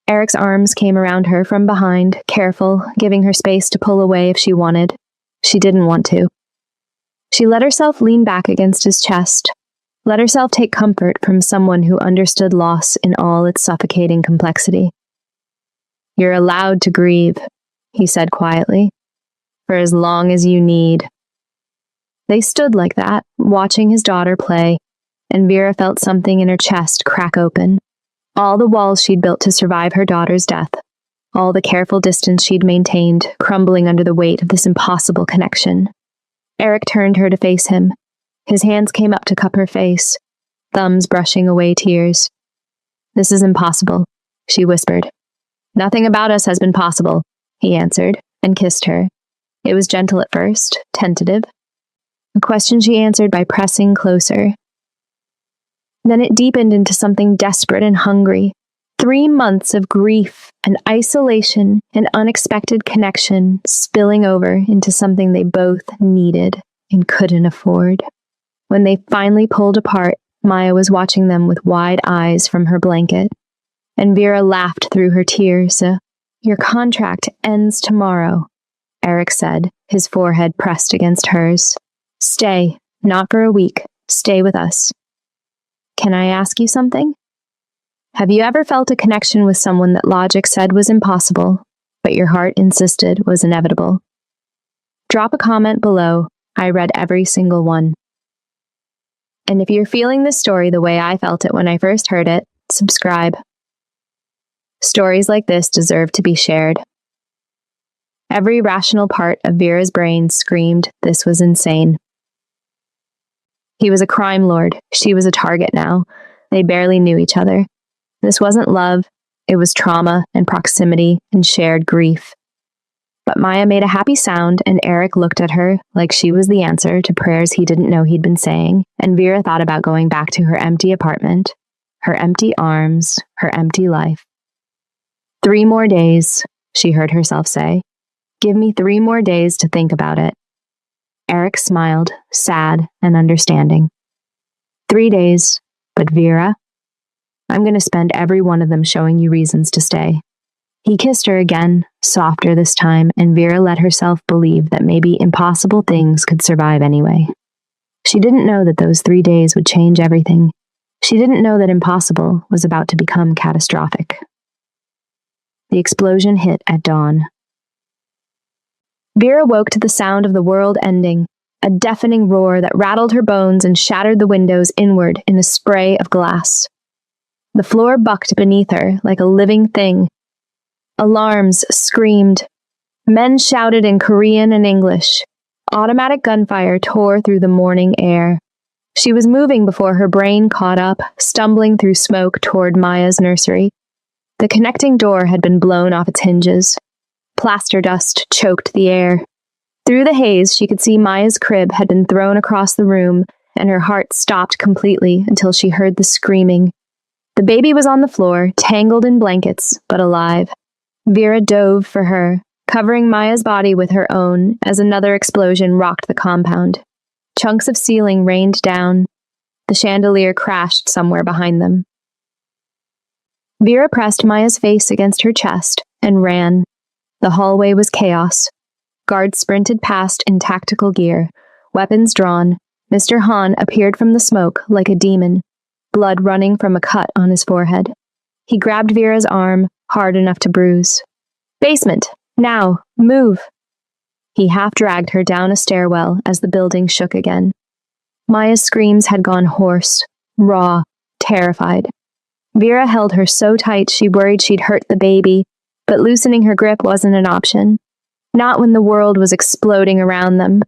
Eric's arms came around her from behind, careful, giving her space to pull away if she wanted. She didn't want to. She let herself lean back against his chest, let herself take comfort from someone who understood loss in all its suffocating complexity. You're allowed to grieve, he said quietly, for as long as you need. They stood like that, watching his daughter play, and Vera felt something in her chest crack open. All the walls she'd built to survive her daughter's death, all the careful distance she'd maintained, crumbling under the weight of this impossible connection. Eric turned her to face him. His hands came up to cup her face, thumbs brushing away tears. This is impossible, she whispered. Nothing about us has been possible, he answered, and kissed her. It was gentle at first, tentative. A question she answered by pressing closer. Then it deepened into something desperate and hungry. 3 months of grief and isolation and unexpected connection spilling over into something they both needed and couldn't afford. When they finally pulled apart, Maya was watching them with wide eyes from her blanket, and Vera laughed through her tears. Your contract ends tomorrow, Eric said, his forehead pressed against hers. Stay, not for a week. Stay with us. Can I ask you something? Have you ever felt a connection with someone that logic said was impossible, but your heart insisted was inevitable? Drop a comment below. I read every single one. And if you're feeling this story the way I felt it when I first heard it, subscribe. Stories like this deserve to be shared. Every rational part of Vera's brain screamed this was insane. He was a crime lord. She was a target now. They barely knew each other. This wasn't love. It was trauma and proximity and shared grief. But Maya made a happy sound, and Eric looked at her like she was the answer to prayers he didn't know he'd been saying, and Vera thought about going back to her empty apartment, her empty arms, her empty life. 3 more days, she heard herself say. Give me 3 more days to think about it. Eric smiled, sad and understanding. 3 days, but Vera? I'm going to spend every one of them showing you reasons to stay. He kissed her again, softer this time, and Vera let herself believe that maybe impossible things could survive anyway. She didn't know that those 3 days would change everything. She didn't know that impossible was about to become catastrophic. The explosion hit at dawn. Vera woke to the sound of the world ending, a deafening roar that rattled her bones and shattered the windows inward in a spray of glass. The floor bucked beneath her like a living thing. Alarms screamed. Men shouted in Korean and English. Automatic gunfire tore through the morning air. She was moving before her brain caught up, stumbling through smoke toward Maya's nursery. The connecting door had been blown off its hinges. Plaster dust choked the air. Through the haze, she could see Maya's crib had been thrown across the room, and her heart stopped completely until she heard the screaming. The baby was on the floor, tangled in blankets, but alive. Vera dove for her, covering Maya's body with her own as another explosion rocked the compound. Chunks of ceiling rained down. The chandelier crashed somewhere behind them. Vera pressed Maya's face against her chest and ran. The hallway was chaos. Guards sprinted past in tactical gear, weapons drawn. Mr. Han appeared from the smoke like a demon, blood running from a cut on his forehead. He grabbed Vera's arm, hard enough to bruise. Basement! Now! Move! He half-dragged her down a stairwell as the building shook again. Maya's screams had gone hoarse, raw, terrified. Vera held her so tight she worried she'd hurt the baby, but loosening her grip wasn't an option. Not when the world was exploding around them.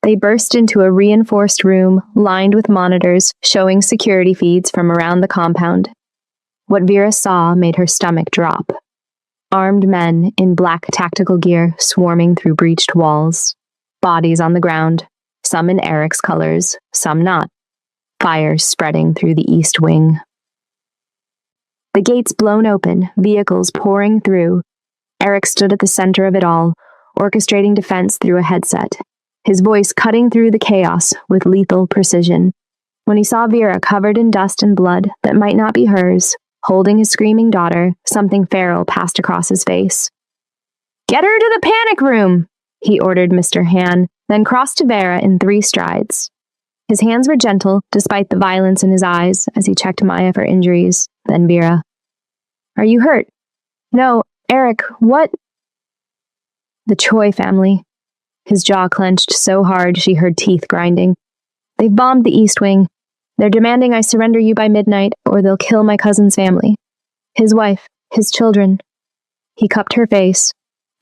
They burst into a reinforced room lined with monitors showing security feeds from around the compound. What Vera saw made her stomach drop. Armed men in black tactical gear swarming through breached walls. Bodies on the ground, some in Eric's colors, some not. Fires spreading through the east wing. The gates blown open, vehicles pouring through. Eric stood at the center of it all, orchestrating defense through a headset, his voice cutting through the chaos with lethal precision. When he saw Vera covered in dust and blood that might not be hers, holding his screaming daughter, something feral passed across his face. Get her to the panic room, he ordered Mr. Han, then crossed to Vera in 3 strides. His hands were gentle, despite the violence in his eyes, as he checked Maya for injuries, then Vera. Are you hurt? No, Eric, what? The Choi family. His jaw clenched so hard she heard teeth grinding. They've bombed the East Wing. They're demanding I surrender you by midnight, or they'll kill my cousin's family. His wife, his children. He cupped her face,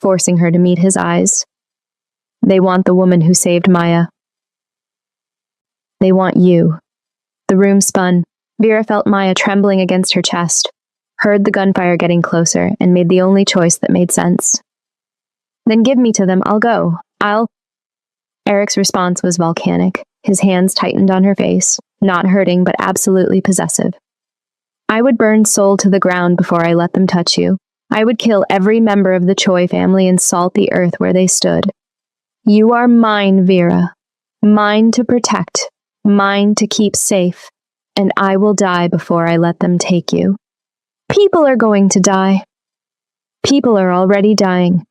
forcing her to meet his eyes. They want the woman who saved Maya. They want you. The room spun. Vera felt Maya trembling against her chest, heard the gunfire getting closer, and made the only choice that made sense. Then give me to them. I'll go. Eric's response was volcanic. His hands tightened on her face, not hurting but absolutely possessive. I would burn Seoul to the ground before I let them touch you. I would kill every member of the Choi family and salt the earth where they stood. You are mine, Vera. Mine to protect, mine to keep safe, and I will die before I let them take you. People are going to die. People are already dying.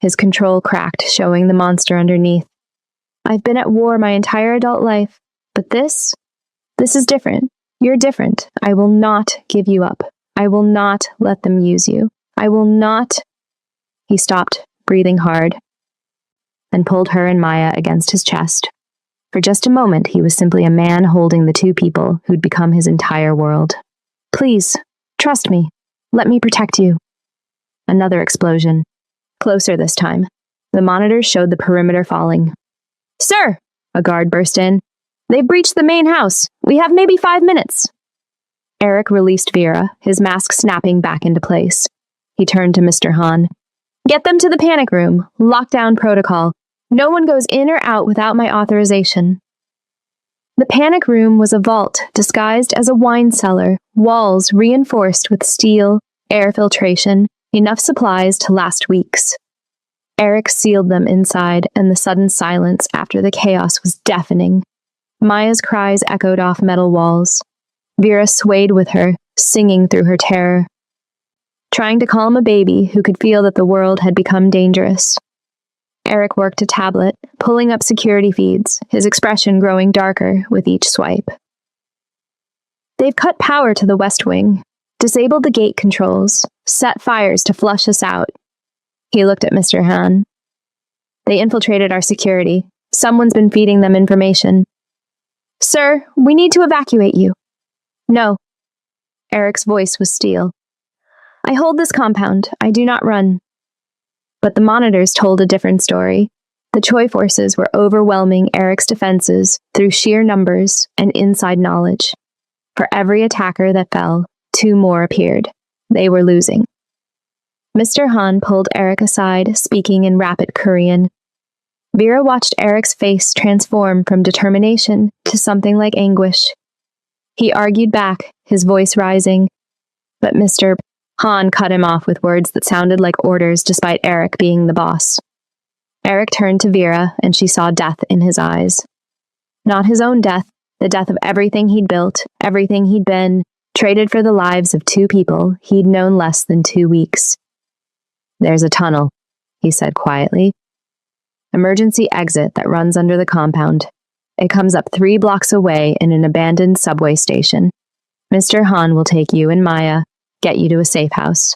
His control cracked, showing the monster underneath. I've been at war my entire adult life, but this is different. You're different. I will not give you up. I will not let them use you. I will not. He stopped, breathing hard, and pulled her and Maya against his chest. For just a moment, he was simply a man holding the two people who'd become his entire world. Please, trust me. Let me protect you. Another explosion. Closer this time. The monitors showed the perimeter falling. Sir! A guard burst in. They've breached the main house. We have maybe 5 minutes. Eric released Vera, his mask snapping back into place. He turned to Mr. Han. Get them to the panic room. Lockdown protocol. No one goes in or out without my authorization. The panic room was a vault disguised as a wine cellar, walls reinforced with steel, air filtration, enough supplies to last weeks. Eric sealed them inside, and the sudden silence after the chaos was deafening. Maya's cries echoed off metal walls. Vera swayed with her, singing through her terror, trying to calm a baby who could feel that the world had become dangerous. Eric worked a tablet, pulling up security feeds, his expression growing darker with each swipe. They've cut power to the West Wing, disabled the gate controls, set fires to flush us out. He looked at Mr. Han. They infiltrated our security. Someone's been feeding them information. Sir, we need to evacuate you. No. Eric's voice was steel. I hold this compound. I do not run. But the monitors told a different story. The Choi forces were overwhelming Eric's defenses through sheer numbers and inside knowledge. For every attacker that fell, 2 more appeared. They were losing. Mr. Han pulled Eric aside, speaking in rapid Korean. Vera watched Eric's face transform from determination to something like anguish. He argued back, his voice rising, but Mr. Han cut him off with words that sounded like orders despite Eric being the boss. Eric turned to Vera, and she saw death in his eyes. Not his own death, the death of everything he'd built, everything he'd been, traded for the lives of 2 people he'd known less than 2 weeks. There's a tunnel, he said quietly. Emergency exit that runs under the compound. It comes up 3 blocks away in an abandoned subway station. Mr. Han will take you and Maya, get you to a safe house.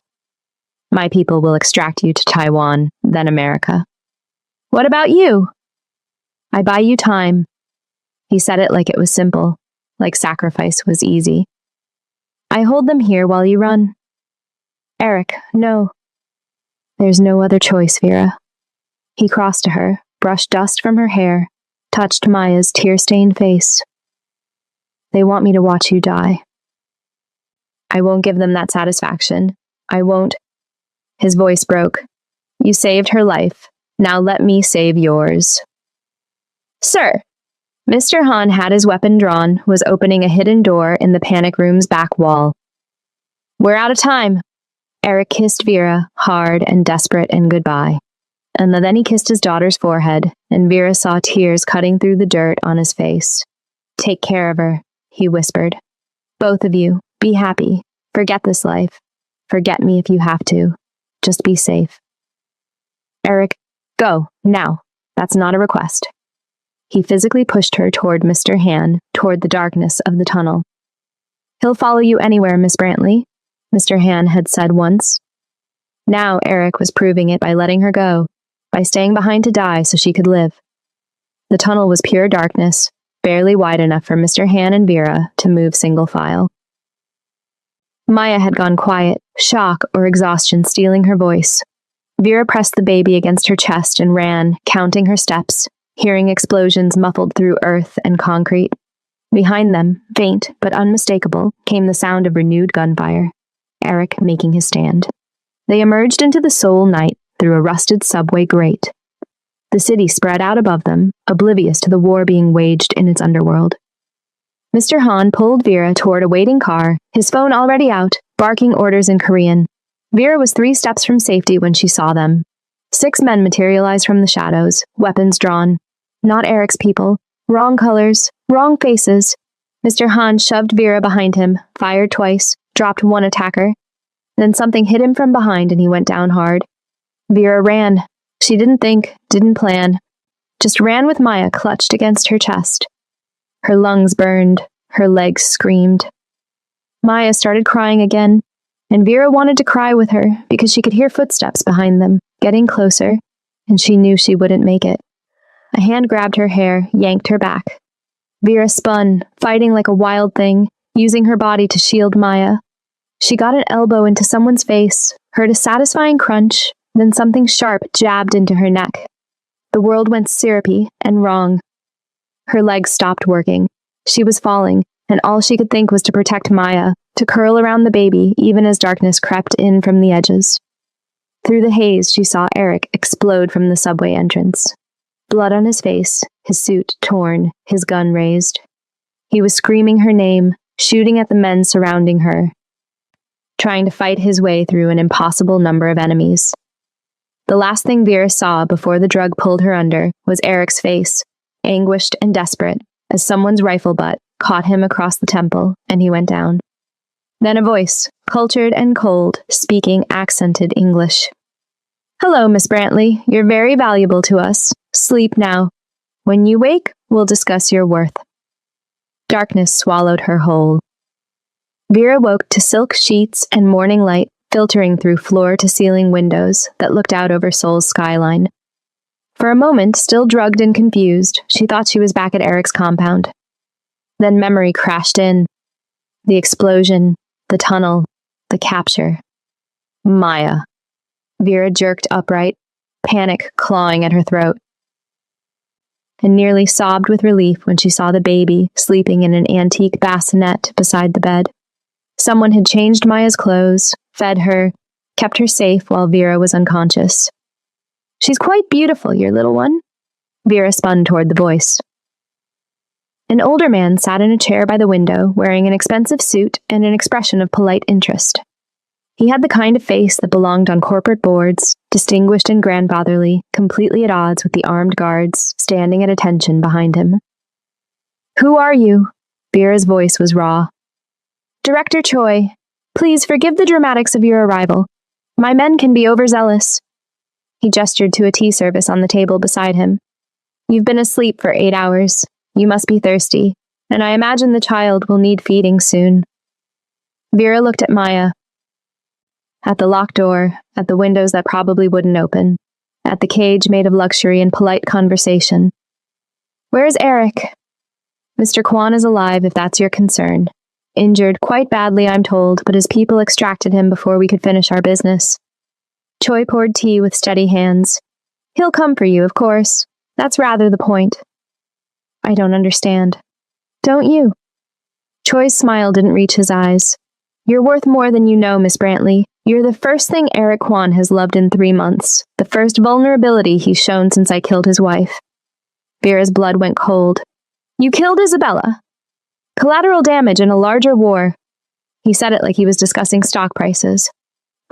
My people will extract you to Taiwan, then America. What about you? I buy you time. He said it like it was simple, like sacrifice was easy. I hold them here while you run. Eric, no. There's no other choice, Vera. He crossed to her, brushed dust from her hair, touched Maya's tear-stained face. They want me to watch you die. I won't give them that satisfaction. I won't. His voice broke. You saved her life. Now let me save yours. Sir! Mr. Han had his weapon drawn, was opening a hidden door in the panic room's back wall. We're out of time. Eric kissed Vera, hard and desperate and goodbye. And then he kissed his daughter's forehead, and Vera saw tears cutting through the dirt on his face. Take care of her, he whispered. Both of you, be happy. Forget this life. Forget me if you have to. Just be safe. Eric, go, now. That's not a request. He physically pushed her toward Mr. Han, toward the darkness of the tunnel. He'll follow you anywhere, Miss Brantley, Mr. Han had said once. Now Eric was proving it by letting her go, by staying behind to die so she could live. The tunnel was pure darkness, barely wide enough for Mr. Han and Vera to move single file. Maya had gone quiet, shock or exhaustion stealing her voice. Vera pressed the baby against her chest and ran, counting her steps, hearing explosions muffled through earth and concrete. Behind them, faint but unmistakable, came the sound of renewed gunfire. Eric making his stand. They emerged into the Seoul night through a rusted subway grate. The city spread out above them, oblivious to the war being waged in its underworld. Mr. Han pulled Vera toward a waiting car, his phone already out, barking orders in Korean. Vera was 3 steps from safety when she saw them. 6 men materialized from the shadows, weapons drawn. Not Eric's people. Wrong colors, wrong faces. Mr. Han shoved Vera behind him, fired twice, dropped 1 attacker. Then something hit him from behind and he went down hard. Vera ran. She didn't think, didn't plan. Just ran with Maya clutched against her chest. Her lungs burned, her legs screamed. Maya started crying again, and Vera wanted to cry with her because she could hear footsteps behind them, getting closer, and she knew she wouldn't make it. A hand grabbed her hair, yanked her back. Vera spun, fighting like a wild thing, using her body to shield Maya. She got an elbow into someone's face, heard a satisfying crunch, then something sharp jabbed into her neck. The world went syrupy and wrong. Her legs stopped working. She was falling, and all she could think was to protect Maya, to curl around the baby even as darkness crept in from the edges. Through the haze, she saw Eric explode from the subway entrance. Blood on his face, his suit torn, his gun raised. He was screaming her name, shooting at the men surrounding her, trying to fight his way through an impossible number of enemies. The last thing Vera saw before the drug pulled her under was Eric's face, anguished and desperate, as someone's rifle butt caught him across the temple, and he went down. Then a voice, cultured and cold, speaking accented English. "Hello, Miss Brantley. You're very valuable to us. Sleep now. When you wake, we'll discuss your worth." Darkness swallowed her whole. Vera woke to silk sheets and morning light filtering through floor-to-ceiling windows that looked out over Seoul's skyline. For a moment, still drugged and confused, she thought she was back at Eric's compound. Then memory crashed in. The explosion, the tunnel, the capture. Maya. Vera jerked upright, panic clawing at her throat, and nearly sobbed with relief when she saw the baby sleeping in an antique bassinet beside the bed. Someone had changed Maya's clothes, fed her, kept her safe while Vera was unconscious. "She's quite beautiful, your little one." Vera spun toward the voice. An older man sat in a chair by the window, wearing an expensive suit and an expression of polite interest. He had the kind of face that belonged on corporate boards, distinguished and grandfatherly, completely at odds with the armed guards standing at attention behind him. "Who are you?" Vera's voice was raw. "Director Choi, please forgive the dramatics of your arrival. My men can be overzealous." He gestured to a tea service on the table beside him. "You've been asleep for 8 hours. You must be thirsty, and I imagine the child will need feeding soon." Vera looked at Maya. At the locked door, at the windows that probably wouldn't open, at the cage made of luxury and polite conversation. "Where's Eric?" "Mr. Kwan is alive, if that's your concern. Injured quite badly, I'm told, but his people extracted him before we could finish our business." Choi poured tea with steady hands. "He'll come for you, of course. That's rather the point." "I don't understand." "Don't you?" Choi's smile didn't reach his eyes. "You're worth more than you know, Miss Brantley. You're the first thing Eric Kwan has loved in 3 months, the first vulnerability he's shown since I killed his wife." Vera's blood went cold. "You killed Isabella? Collateral damage in a larger war." He said it like he was discussing stock prices.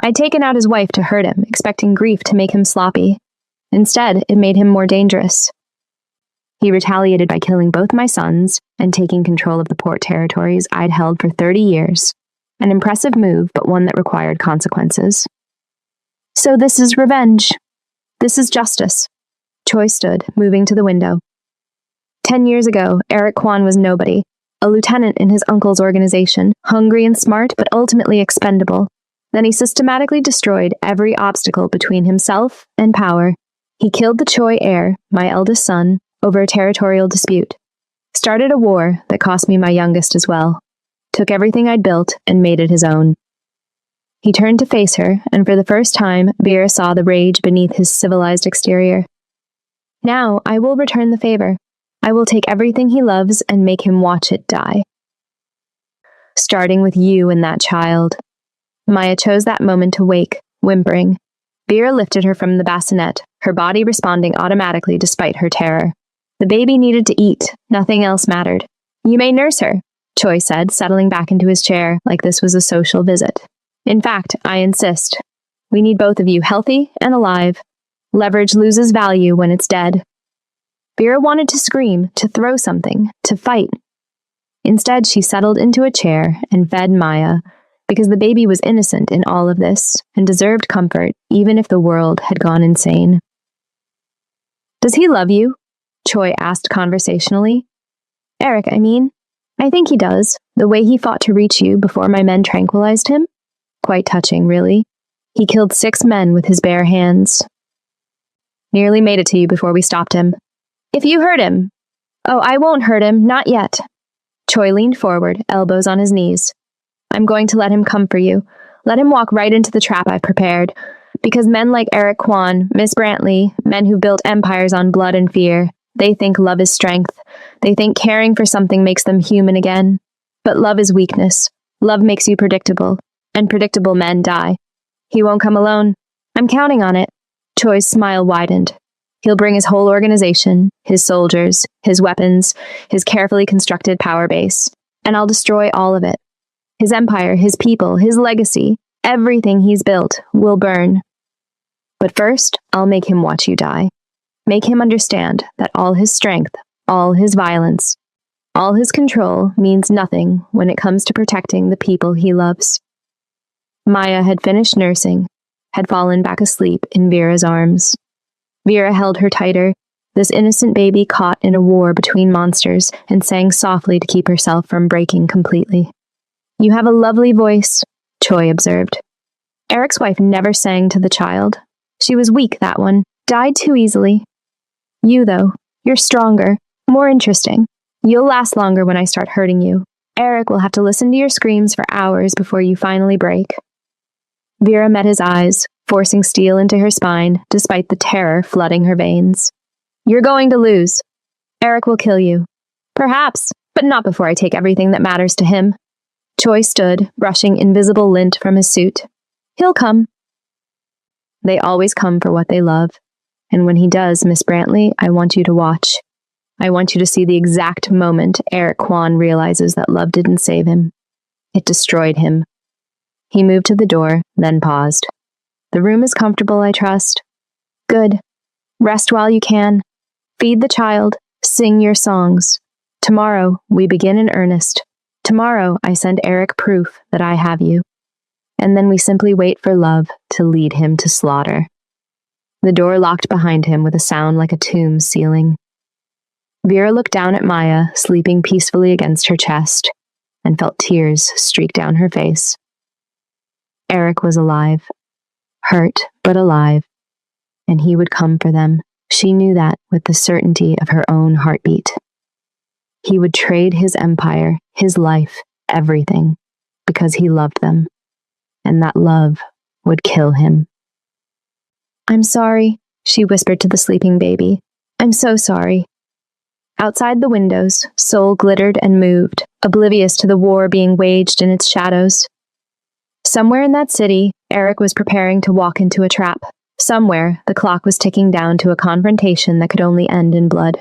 "I'd taken out his wife to hurt him, expecting grief to make him sloppy. Instead, it made him more dangerous. He retaliated by killing both my sons and taking control of the port territories I'd held for 30 years. An impressive move, but one that required consequences." "So this is revenge. This is justice." Choi stood, moving to the window. 10 years ago, Eric Kwan was nobody, a lieutenant in his uncle's organization, hungry and smart, but ultimately expendable. Then he systematically destroyed every obstacle between himself and power. He killed the Choi heir, my eldest son, over a territorial dispute. Started a war that cost me my youngest as well. Took everything I'd built and made it his own. He turned to face her, and for the first time, Vera saw the rage beneath his civilized exterior. "Now I will return the favor. I will take everything he loves and make him watch it die. Starting with you and that child." Maya chose that moment to wake, whimpering. Vera lifted her from the bassinet, her body responding automatically despite her terror. The baby needed to eat, nothing else mattered. "You may nurse her. Choi said, settling back into his chair like this was a social visit. In fact, I insist. We need both of you healthy and alive. Leverage loses value when it's dead. Vera wanted to scream, to throw something, to fight. Instead, she settled into a chair and fed Maya, because the baby was innocent in all of this and deserved comfort, even if the world had gone insane. Does he love you? Choi asked conversationally. Eric, I mean. I think he does, the way he fought to reach you before my men tranquilized him. Quite touching, really. He killed 6 men with his bare hands. Nearly made it to you before we stopped him. If you hurt him. Oh, I won't hurt him, not yet. Choi leaned forward, elbows on his knees. I'm going to let him come for you. Let him walk right into the trap I've prepared. Because men like Eric Kwan, Miss Brantley, men who built empires on blood and fear, they think love is strength. They think caring for something makes them human again. But love is weakness. Love makes you predictable. And predictable men die. He won't come alone. I'm counting on it. Choi's smile widened. He'll bring his whole organization, his soldiers, his weapons, his carefully constructed power base, and I'll destroy all of it. His empire, his people, his legacy, everything he's built will burn. But first, I'll make him watch you die. Make him understand that all his strength, all his violence, all his control means nothing when it comes to protecting the people he loves. Maya had finished nursing, had fallen back asleep in Vera's arms. Vera held her tighter, this innocent baby caught in a war between monsters, and sang softly to keep herself from breaking completely. You have a lovely voice, Choi observed. Eric's wife never sang to the child. She was weak, that one, died too easily. You, though, you're stronger, more interesting. You'll last longer when I start hurting you. Eric will have to listen to your screams for hours before you finally break. Vera met his eyes, forcing steel into her spine, despite the terror flooding her veins. You're going to lose. Eric will kill you. Perhaps, but not before I take everything that matters to him. Choi stood, brushing invisible lint from his suit. He'll come. They always come for what they love. And when he does, Miss Brantley, I want you to watch. I want you to see the exact moment Eric Kwan realizes that love didn't save him. It destroyed him. He moved to the door, then paused. The room is comfortable, I trust. Good. Rest while you can. Feed the child. Sing your songs. Tomorrow, we begin in earnest. Tomorrow, I send Eric proof that I have you. And then we simply wait for love to lead him to slaughter. The door locked behind him with a sound like a tomb sealing. Vera looked down at Maya, sleeping peacefully against her chest, and felt tears streak down her face. Eric was alive. Hurt, but alive. And he would come for them. She knew that with the certainty of her own heartbeat. He would trade his empire, his life, everything, because he loved them. And that love would kill him. I'm sorry, she whispered to the sleeping baby. I'm so sorry. Outside the windows, Seoul glittered and moved, oblivious to the war being waged in its shadows. Somewhere in that city, Eric was preparing to walk into a trap. Somewhere, the clock was ticking down to a confrontation that could only end in blood.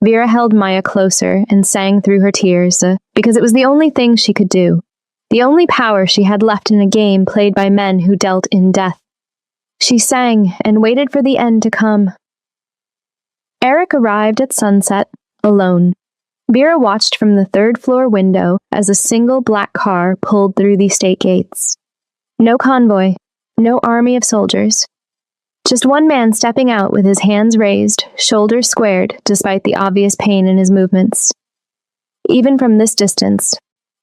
Vera held Maya closer and sang through her tears, because it was the only thing she could do. The only power she had left in a game played by men who dealt in death. She sang and waited for the end to come. Eric arrived at sunset, alone. Vera watched from the third-floor window as a single black car pulled through the state gates. No convoy, no army of soldiers. Just one man stepping out with his hands raised, shoulders squared, despite the obvious pain in his movements. Even from this distance,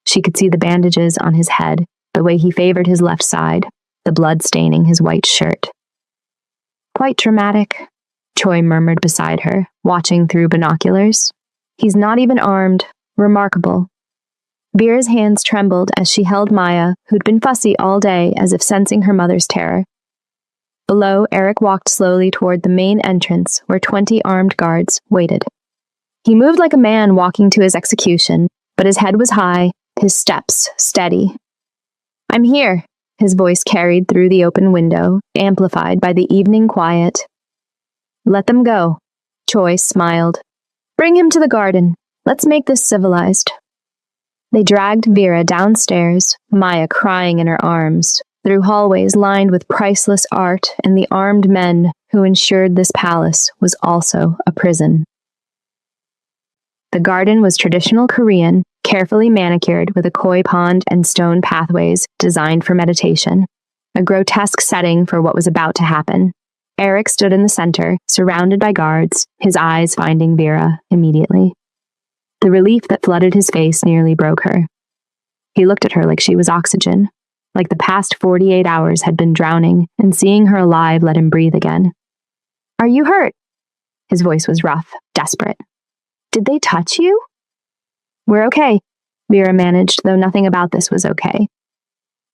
she could see the bandages on his head, the way he favored his left side, the blood staining his white shirt. Quite dramatic, Choi murmured beside her, watching through binoculars. He's not even armed. Remarkable. Vera's hands trembled as she held Maya, who'd been fussy all day, as if sensing her mother's terror. Below, Eric walked slowly toward the main entrance, where 20 armed guards waited. He moved like a man walking to his execution, but his head was high, his steps steady. I'm here, his voice carried through the open window, amplified by the evening quiet. Let them go, Choi smiled. Bring him to the garden. Let's make this civilized. They dragged Vera downstairs, Maya crying in her arms, through hallways lined with priceless art and the armed men who ensured this palace was also a prison. The garden was traditional Korean, carefully manicured with a koi pond and stone pathways designed for meditation, a grotesque setting for what was about to happen. Eric stood in the center, surrounded by guards, his eyes finding Vera immediately. The relief that flooded his face nearly broke her. He looked at her like she was oxygen, like the past 48 hours had been drowning, and seeing her alive let him breathe again. "Are you hurt?" His voice was rough, desperate. "Did they touch you?" "We're okay," Vera managed, though nothing about this was okay.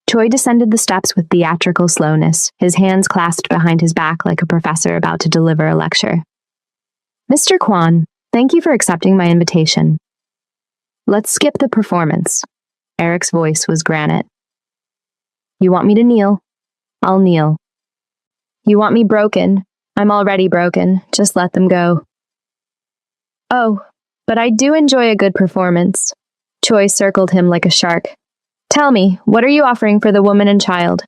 Choi descended the steps with theatrical slowness, his hands clasped behind his back like a professor about to deliver a lecture. "Mr. Kwan, thank you for accepting my invitation. Let's skip the performance." Eric's voice was granite. "You want me to kneel? I'll kneel. You want me broken? I'm already broken. Just let them go." "Oh, but I do enjoy a good performance." Choi circled him like a shark. "Tell me, what are you offering for the woman and child?"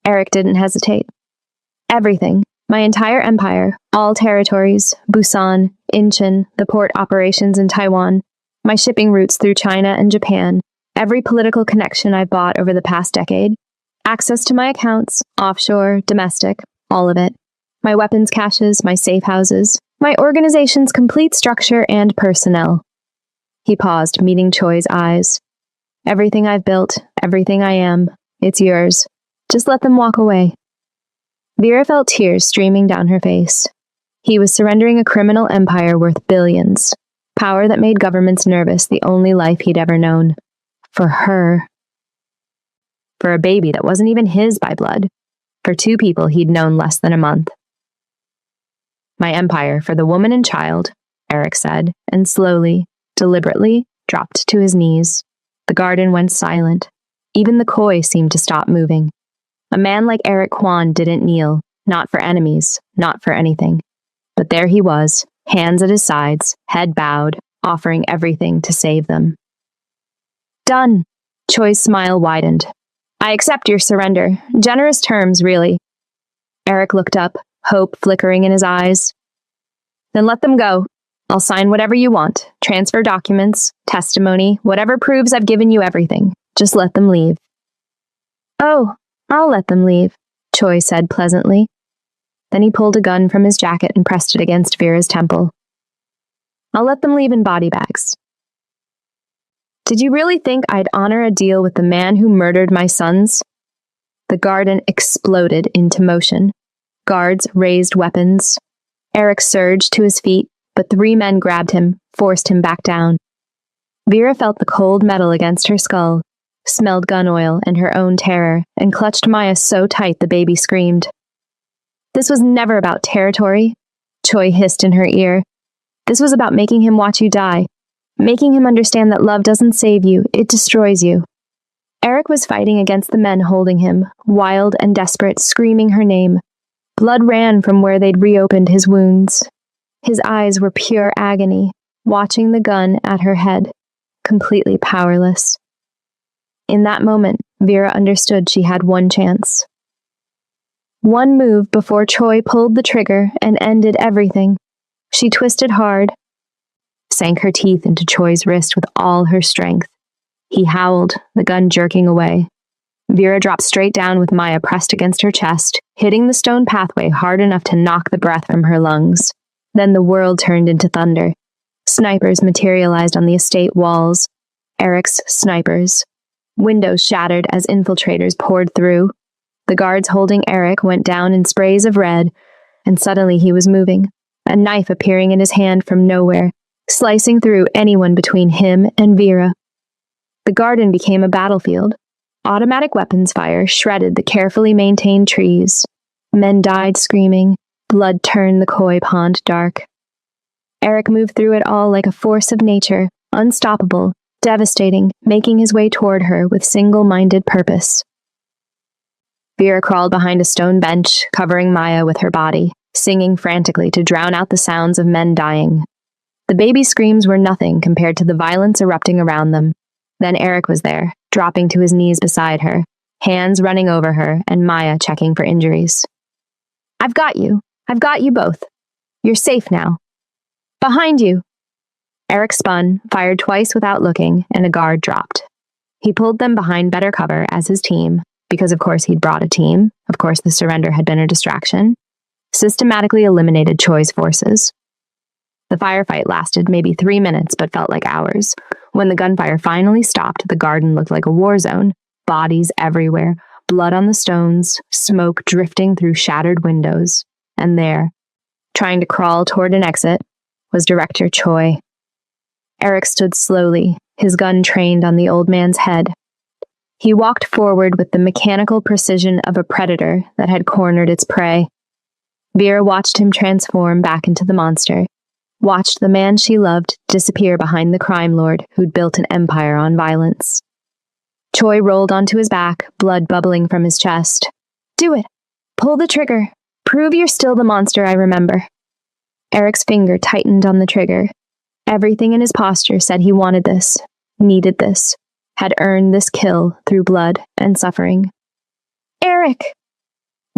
Eric didn't hesitate. "Everything. My entire empire, all territories, Busan, Incheon, the port operations in Taiwan, my shipping routes through China and Japan, every political connection I've bought over the past decade, access to my accounts, offshore, domestic, all of it, my weapons caches, my safe houses, my organization's complete structure and personnel." He paused, meeting Choi's eyes. "Everything I've built, everything I am, it's yours. Just let them walk away." Vera felt tears streaming down her face. He was surrendering a criminal empire worth billions, power that made governments nervous, the only life he'd ever known. For her. For a baby that wasn't even his by blood. For two people he'd known less than a month. "My empire for the woman and child," Eric said, and slowly, deliberately, dropped to his knees. The garden went silent. Even the koi seemed to stop moving. A man like Eric Kwan didn't kneel, not for enemies, not for anything. But there he was, hands at his sides, head bowed, offering everything to save them. "Done." Choi's smile widened. "I accept your surrender. Generous terms, really." Eric looked up, hope flickering in his eyes. "Then let them go. I'll sign whatever you want. Transfer documents, testimony, whatever proves I've given you everything. Just let them leave." "Oh, I'll let them leave," Choi said pleasantly. Then he pulled a gun from his jacket and pressed it against Vera's temple. "I'll let them leave in body bags." "Did you really think I'd honor a deal with the man who murdered my sons?" The garden exploded into motion. Guards raised weapons. Eric surged to his feet, but 3 men grabbed him, forced him back down. Vera felt the cold metal against her skull, smelled gun oil and her own terror, and clutched Maya so tight the baby screamed. "This was never about territory," Choi hissed in her ear. "This was about making him watch you die, making him understand that love doesn't save you, it destroys you." Eric was fighting against the men holding him, wild and desperate, screaming her name. Blood ran from where they'd reopened his wounds. His eyes were pure agony, watching the gun at her head, completely powerless. In that moment, Vera understood she had one chance. One move before Choi pulled the trigger and ended everything. She twisted hard, sank her teeth into Choi's wrist with all her strength. He howled, the gun jerking away. Vera dropped straight down with Maya pressed against her chest, hitting the stone pathway hard enough to knock the breath from her lungs. Then the world turned into thunder. Snipers materialized on the estate walls. Eric's snipers. Windows shattered as infiltrators poured through. The guards holding Eric went down in sprays of red, and suddenly he was moving, a knife appearing in his hand from nowhere, slicing through anyone between him and Vera. The garden became a battlefield. Automatic weapons fire shredded the carefully maintained trees. Men died screaming. Blood turned the koi pond dark. Eric moved through it all like a force of nature, unstoppable, devastating, making his way toward her with single-minded purpose. Vera crawled behind a stone bench, covering Maya with her body, singing frantically to drown out the sounds of men dying. The baby screams were nothing compared to the violence erupting around them. Then Eric was there, dropping to his knees beside her, hands running over her, and Maya checking for injuries. I've got you. I've got you both. You're safe now. Behind you. Eric spun, fired twice without looking, and a guard dropped. He pulled them behind better cover as his team, because of course he'd brought a team, of course the surrender had been a distraction, systematically eliminated Choi's forces. The firefight lasted maybe 3 minutes but felt like hours. When the gunfire finally stopped, the garden looked like a war zone, bodies everywhere, blood on the stones, smoke drifting through shattered windows. And there, trying to crawl toward an exit, was Director Choi. Eric stood slowly, his gun trained on the old man's head. He walked forward with the mechanical precision of a predator that had cornered its prey. Vera watched him transform back into the monster, watched the man she loved disappear behind the crime lord who'd built an empire on violence. Choi rolled onto his back, blood bubbling from his chest. Do it! Pull the trigger! Prove you're still the monster I remember. Eric's finger tightened on the trigger. Everything in his posture said he wanted this, needed this, had earned this kill through blood and suffering. Eric!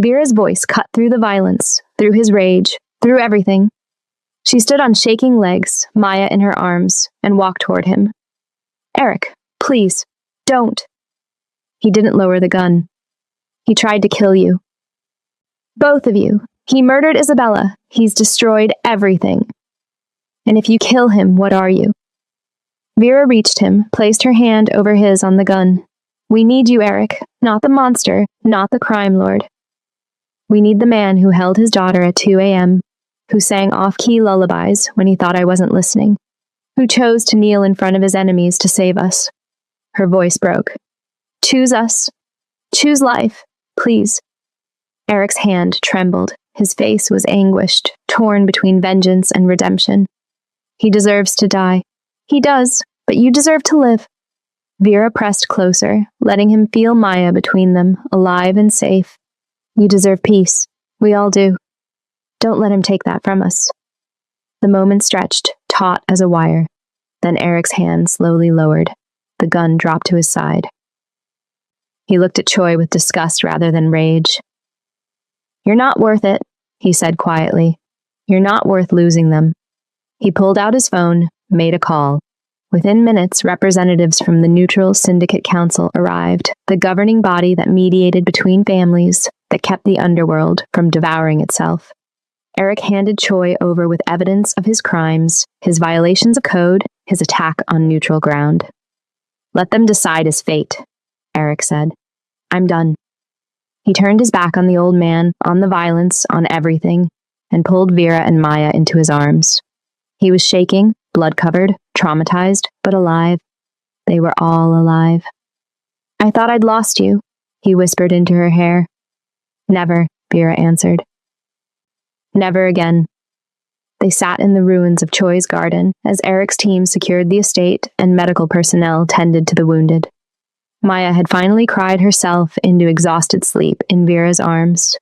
Vera's voice cut through the violence, through his rage, through everything. She stood on shaking legs, Maya in her arms, and walked toward him. Eric, please, don't. He didn't lower the gun. He tried to kill you. Both of you. He murdered Isabella. He's destroyed everything. And if you kill him, what are you? Vera reached him, placed her hand over his on the gun. We need you, Eric. Not the monster, not the crime lord. We need the man who held his daughter at 2 a.m., who sang off-key lullabies when he thought I wasn't listening, who chose to kneel in front of his enemies to save us. Her voice broke. Choose us. Choose life, please. Eric's hand trembled. His face was anguished, torn between vengeance and redemption. He deserves to die. He does, but you deserve to live. Vera pressed closer, letting him feel Maya between them, alive and safe. You deserve peace. We all do. Don't let him take that from us. The moment stretched, taut as a wire. Then Eric's hand slowly lowered. The gun dropped to his side. He looked at Choi with disgust rather than rage. You're not worth it, he said quietly. You're not worth losing them. He pulled out his phone, made a call. Within minutes, representatives from the Neutral Syndicate Council arrived, the governing body that mediated between families, that kept the underworld from devouring itself. Eric handed Choi over with evidence of his crimes, his violations of code, his attack on neutral ground. Let them decide his fate, Eric said. I'm done. He turned his back on the old man, on the violence, on everything, and pulled Vera and Maya into his arms. He was shaking, blood-covered, traumatized, but alive. They were all alive. I thought I'd lost you, he whispered into her hair. Never, Vera answered. Never again. They sat in the ruins of Choi's garden as Eric's team secured the estate and medical personnel tended to the wounded. Maya had finally cried herself into exhausted sleep in Vera's arms.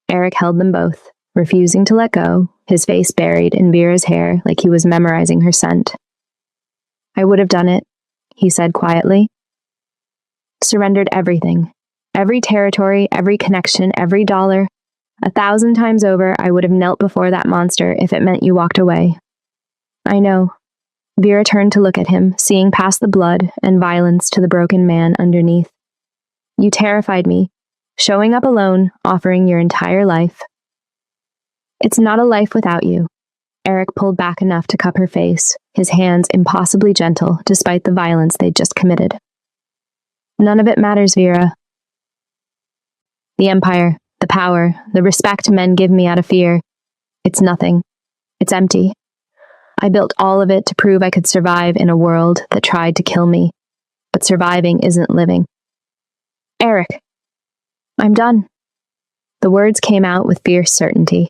Eric held them both, refusing to let go, his face buried in Vera's hair like he was memorizing her scent. I would have done it, he said quietly. Surrendered everything. Every territory, every connection, every dollar. 1,000 times over, I would have knelt before that monster if it meant you walked away. I know. Vera turned to look at him, seeing past the blood and violence to the broken man underneath. You terrified me, showing up alone, offering your entire life. It's not a life without you. Eric pulled back enough to cup her face, his hands impossibly gentle despite the violence they'd just committed. None of it matters, Vera. The Empire, the power, the respect men give me out of fear. It's nothing. It's empty. I built all of it to prove I could survive in a world that tried to kill me. But surviving isn't living. Eric. I'm done. The words came out with fierce certainty.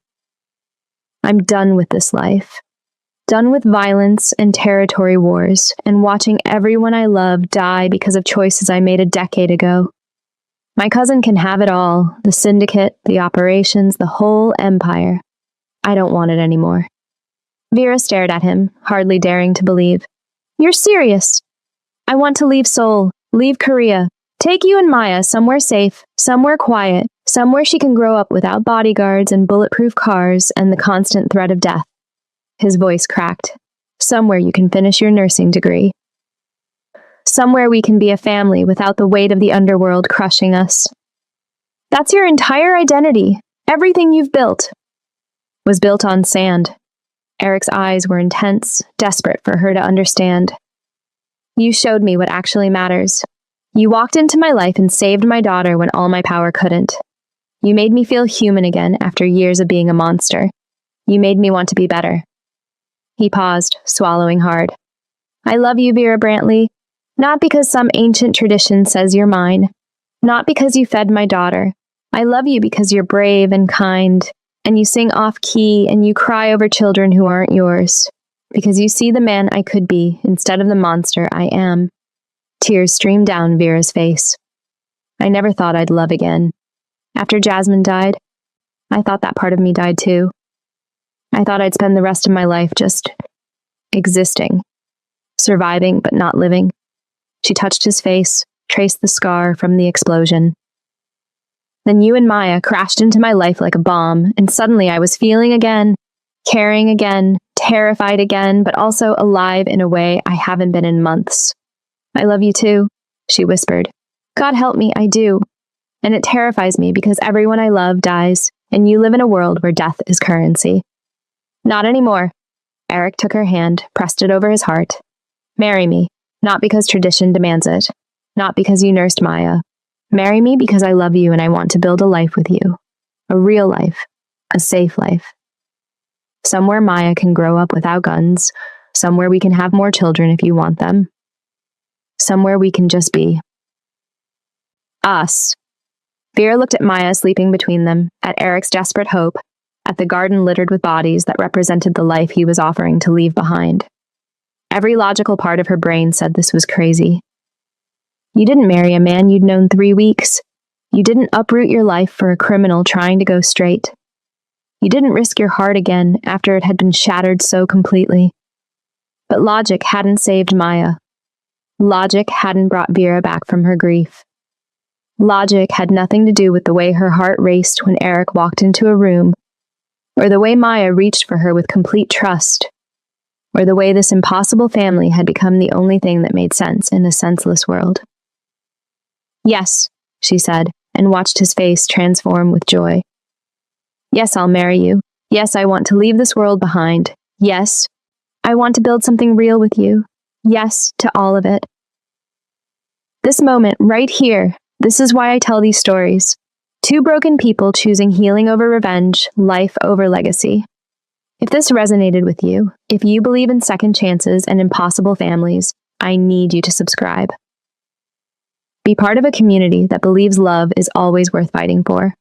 I'm done with this life. Done with violence and territory wars, and watching everyone I love die because of choices I made a decade ago. My cousin can have it all, the syndicate, the operations, the whole empire. I don't want it anymore. Vera stared at him, hardly daring to believe. You're serious? I want to leave Seoul, leave Korea, take you and Maya somewhere safe, somewhere quiet, somewhere she can grow up without bodyguards and bulletproof cars and the constant threat of death. His voice cracked. Somewhere you can finish your nursing degree. Somewhere we can be a family without the weight of the underworld crushing us. That's your entire identity. Everything you've built was built on sand. Eric's eyes were intense, desperate for her to understand. You showed me what actually matters. You walked into my life and saved my daughter when all my power couldn't. You made me feel human again after years of being a monster. You made me want to be better. He paused, swallowing hard. I love you, Vera Brantley. Not because some ancient tradition says you're mine. Not because you fed my daughter. I love you because you're brave and kind, and you sing off-key and you cry over children who aren't yours. Because you see the man I could be instead of the monster I am. Tears streamed down Vera's face. I never thought I'd love again. After Jasmine died, I thought that part of me died too. I thought I'd spend the rest of my life just existing, surviving but not living. She touched his face, traced the scar from the explosion. Then you and Maya crashed into my life like a bomb, and suddenly I was feeling again, caring again, terrified again, but also alive in a way I haven't been in months. I love you too, she whispered. God help me, I do. And it terrifies me because everyone I love dies, and you live in a world where death is currency. Not anymore. Eric took her hand, pressed it over his heart. Marry me, not because tradition demands it, not because you nursed Maya. Marry me because I love you and I want to build a life with you. A real life. A safe life. Somewhere Maya can grow up without guns. Somewhere we can have more children if you want them. Somewhere we can just be. Us. Vera looked at Maya sleeping between them, at Eric's desperate hope, at the garden littered with bodies that represented the life he was offering to leave behind. Every logical part of her brain said this was crazy. You didn't marry a man you'd known 3 weeks. You didn't uproot your life for a criminal trying to go straight. You didn't risk your heart again after it had been shattered so completely. But logic hadn't saved Maya. Logic hadn't brought Vera back from her grief. Logic had nothing to do with the way her heart raced when Eric walked into a room, or the way Maya reached for her with complete trust, or the way this impossible family had become the only thing that made sense in a senseless world. Yes, she said, and watched his face transform with joy. Yes, I'll marry you. Yes, I want to leave this world behind. Yes, I want to build something real with you. Yes, to all of it. This moment, right here, this is why I tell these stories. 2 broken people choosing healing over revenge, life over legacy. If this resonated with you, if you believe in second chances and impossible families, I need you to subscribe. Be part of a community that believes love is always worth fighting for.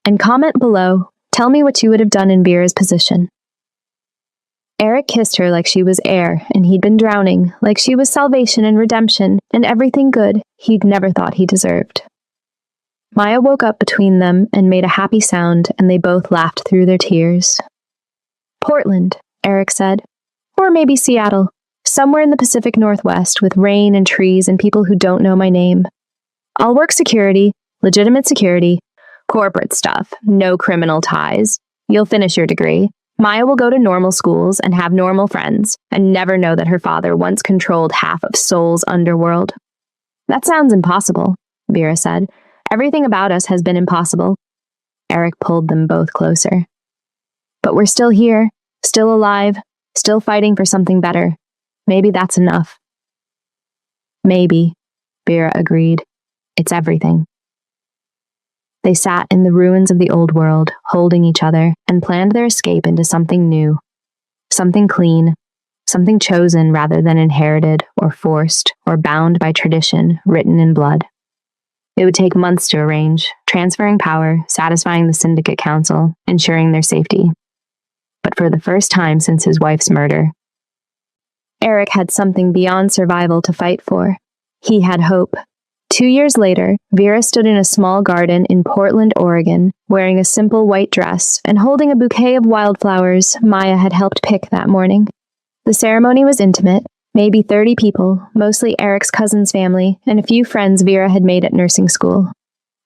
And comment below, tell me what you would have done in Vera's position. Eric kissed her like she was air and he'd been drowning, like she was salvation and redemption and everything good he'd never thought he deserved. Maya woke up between them and made a happy sound, and they both laughed through their tears. Portland, Eric said. Or maybe Seattle, somewhere in the Pacific Northwest with rain and trees and people who don't know my name. I'll work security, legitimate security, corporate stuff, no criminal ties. You'll finish your degree. Maya will go to normal schools and have normal friends and never know that her father once controlled half of Seoul's underworld. That sounds impossible, Vera said. Everything about us has been impossible. Eric pulled them both closer. But we're still here, still alive, still fighting for something better. Maybe that's enough. Maybe, Vera agreed. It's everything. They sat in the ruins of the old world, holding each other, and planned their escape into something new. Something clean, something chosen rather than inherited or forced or bound by tradition written in blood. It would take months to arrange, transferring power, satisfying the syndicate council, ensuring their safety. But for the first time since his wife's murder, Eric had something beyond survival to fight for. He had hope. 2 years later, Vera stood in a small garden in Portland, Oregon, wearing a simple white dress and holding a bouquet of wildflowers Maya had helped pick that morning. The ceremony was intimate, Maybe 30 people, mostly Eric's cousin's family, and a few friends Vera had made at nursing school.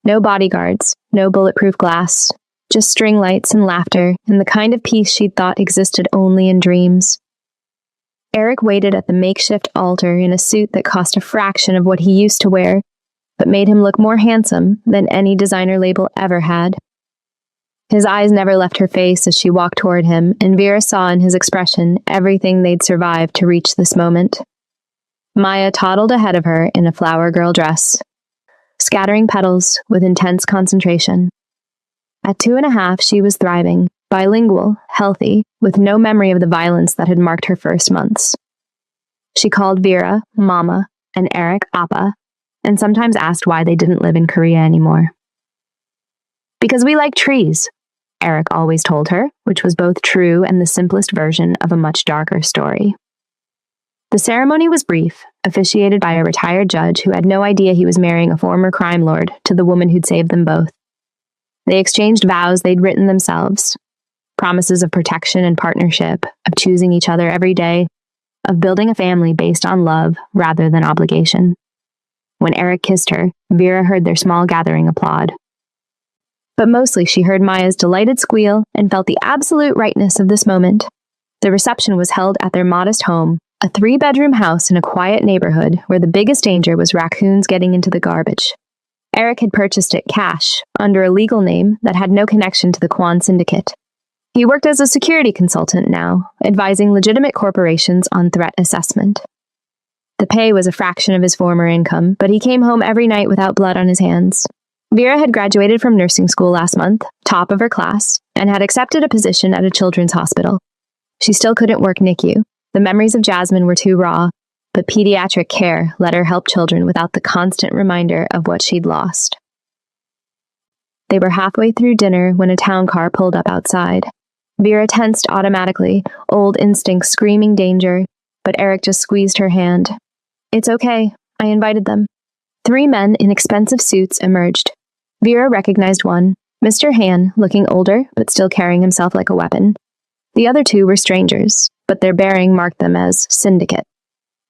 No bodyguards, no bulletproof glass, just string lights and laughter, and the kind of peace she'd thought existed only in dreams. Eric waited at the makeshift altar in a suit that cost a fraction of what he used to wear, but made him look more handsome than any designer label ever had. His eyes never left her face as she walked toward him, and Vera saw in his expression everything they'd survived to reach this moment. Maya toddled ahead of her in a flower girl dress, scattering petals with intense concentration. At 2.5, she was thriving, bilingual, healthy, with no memory of the violence that had marked her first months. She called Vera Mama and Eric Appa, and sometimes asked why they didn't live in Korea anymore. Because we like trees, Eric always told her, which was both true and the simplest version of a much darker story. The ceremony was brief, officiated by a retired judge who had no idea he was marrying a former crime lord to the woman who'd saved them both. They exchanged vows they'd written themselves, promises of protection and partnership, of choosing each other every day, of building a family based on love rather than obligation. When Eric kissed her, Vera heard their small gathering applaud. But mostly she heard Maya's delighted squeal and felt the absolute rightness of this moment. The reception was held at their modest home, a 3-bedroom house in a quiet neighborhood where the biggest danger was raccoons getting into the garbage. Eric had purchased it cash, under a legal name that had no connection to the Kwan Syndicate. He worked as a security consultant now, advising legitimate corporations on threat assessment. The pay was a fraction of his former income, but he came home every night without blood on his hands. Vera had graduated from nursing school last month, top of her class, and had accepted a position at a children's hospital. She still couldn't work NICU. The memories of Jasmine were too raw, but pediatric care let her help children without the constant reminder of what she'd lost. They were halfway through dinner when a town car pulled up outside. Vera tensed automatically, old instincts screaming danger, but Eric just squeezed her hand. "It's okay. I invited them." 3 men in expensive suits emerged. Vera recognized one, Mr. Han, looking older but still carrying himself like a weapon. The other 2 were strangers, but their bearing marked them as syndicate.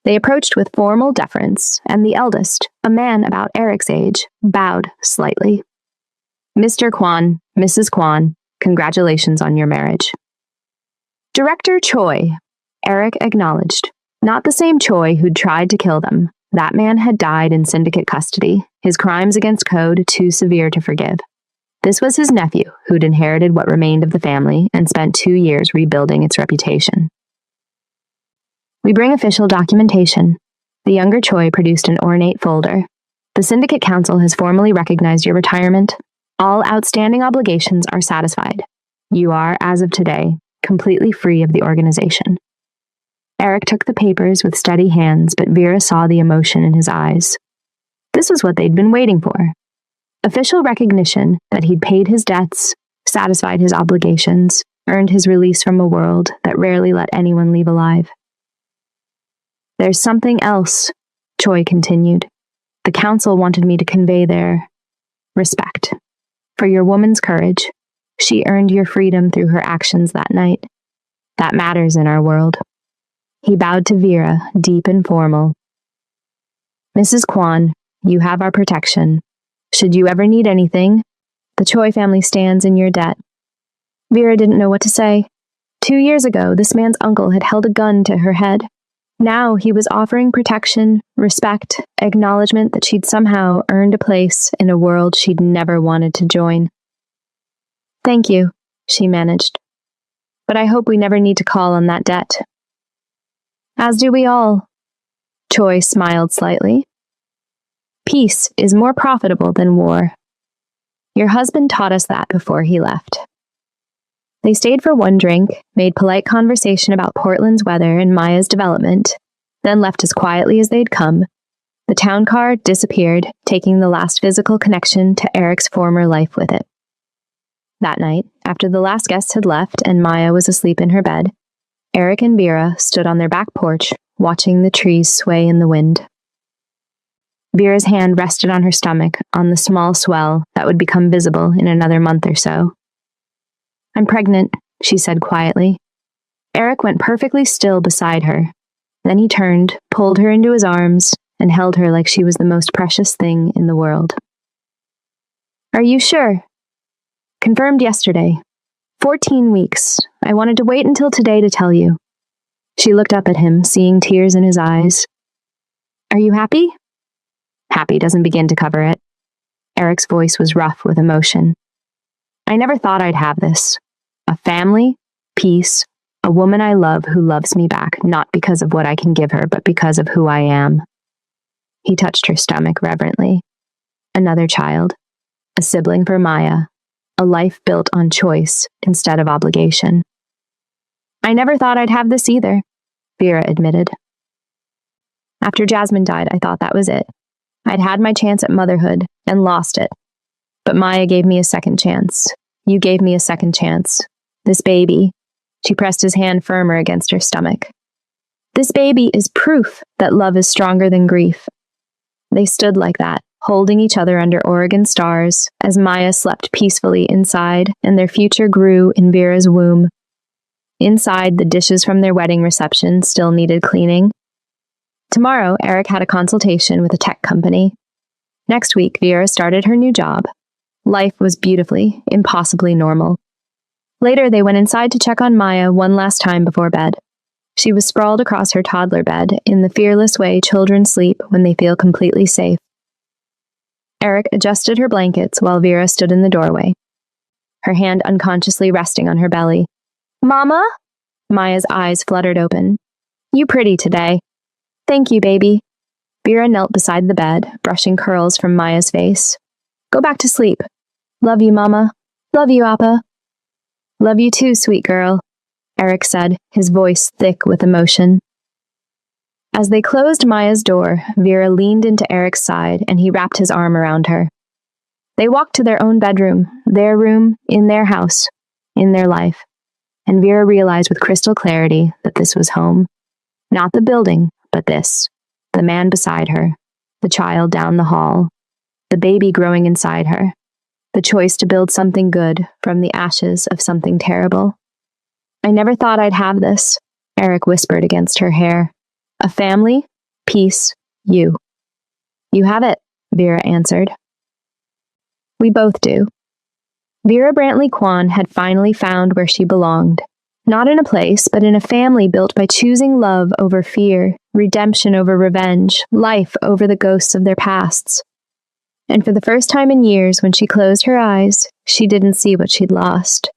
They approached with formal deference, and the eldest, a man about Eric's age, bowed slightly. "Mr. Kwan, Mrs. Kwan, congratulations on your marriage." "Director Choi," Eric acknowledged. Not the same Choi who'd tried to kill them. That man had died in syndicate custody, his crimes against code too severe to forgive. This was his nephew, who'd inherited what remained of the family and spent 2 years rebuilding its reputation. "We bring official documentation." The younger Choi produced an ornate folder. "The Syndicate Council has formally recognized your retirement. All outstanding obligations are satisfied. You are, as of today, completely free of the organization." Eric took the papers with steady hands, but Vera saw the emotion in his eyes. This was what they'd been waiting for. Official recognition that he'd paid his debts, satisfied his obligations, earned his release from a world that rarely let anyone leave alive. "There's something else," Choi continued. "The council wanted me to convey their respect. For your woman's courage. She earned your freedom through her actions that night. That matters in our world." He bowed to Vera, deep and formal. "Mrs. Kwan, you have our protection. Should you ever need anything, the Choi family stands in your debt." Vera didn't know what to say. 2 years ago, this man's uncle had held a gun to her head. Now he was offering protection, respect, acknowledgement that she'd somehow earned a place in a world she'd never wanted to join. "Thank you," she managed. "But I hope we never need to call on that debt." "As do we all." Choi smiled slightly. "Peace is more profitable than war. Your husband taught us that before he left." They stayed for one drink, made polite conversation about Portland's weather and Maya's development, then left as quietly as they'd come. The town car disappeared, taking the last physical connection to Eric's former life with it. That night, after the last guests had left and Maya was asleep in her bed, Eric and Vera stood on their back porch, watching the trees sway in the wind. Vera's hand rested on her stomach, on the small swell that would become visible in another month or so. "I'm pregnant," she said quietly. Eric went perfectly still beside her. Then he turned, pulled her into his arms, and held her like she was the most precious thing in the world. Are you sure? Confirmed yesterday. 14 weeks. I wanted to wait until today to tell you. She looked up at him, seeing tears in his eyes. Are you happy? Happy doesn't begin to cover it. Eric's voice was rough with emotion. I never thought I'd have this. A family, peace, a woman I love who loves me back, not because of what I can give her, but because of who I am. He touched her stomach reverently. Another child. A sibling for Maya. A life built on choice instead of obligation. I never thought I'd have this either, Vera admitted. After Jasmine died, I thought that was it. I'd had my chance at motherhood and lost it. But Maya gave me a second chance. You gave me a second chance. This baby. She pressed his hand firmer against her stomach. This baby is proof that love is stronger than grief. They stood like that, holding each other under Oregon stars as Maya slept peacefully inside and their future grew in Vera's womb. Inside, the dishes from their wedding reception still needed cleaning. Tomorrow, Eric had a consultation with a tech company. Next week, Vera started her new job. Life was beautifully, impossibly normal. Later, they went inside to check on Maya one last time before bed. She was sprawled across her toddler bed in the fearless way children sleep when they feel completely safe. Eric adjusted her blankets while Vera stood in the doorway, her hand unconsciously resting on her belly. Mama? Maya's eyes fluttered open. You pretty today. Thank you, baby. Vera knelt beside the bed, brushing curls from Maya's face. Go back to sleep. Love you, Mama. Love you, Appa. Love you too, sweet girl, Eric said, his voice thick with emotion. As they closed Maya's door, Vera leaned into Eric's side and he wrapped his arm around her. They walked to their own bedroom, their room, in their house, in their life. And Vera realized with crystal clarity that this was home. Not the building, but this. The man beside her. The child down the hall. The baby growing inside her. The choice to build something good from the ashes of something terrible. I never thought I'd have this, Eric whispered against her hair. A family, peace, you. You have it, Vera answered. We both do. Vera Brantley Kwan had finally found where she belonged. Not in a place, but in a family built by choosing love over fear, redemption over revenge, life over the ghosts of their pasts. And for the first time in years, when she closed her eyes, she didn't see what she'd lost.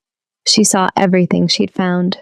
She saw everything she'd found.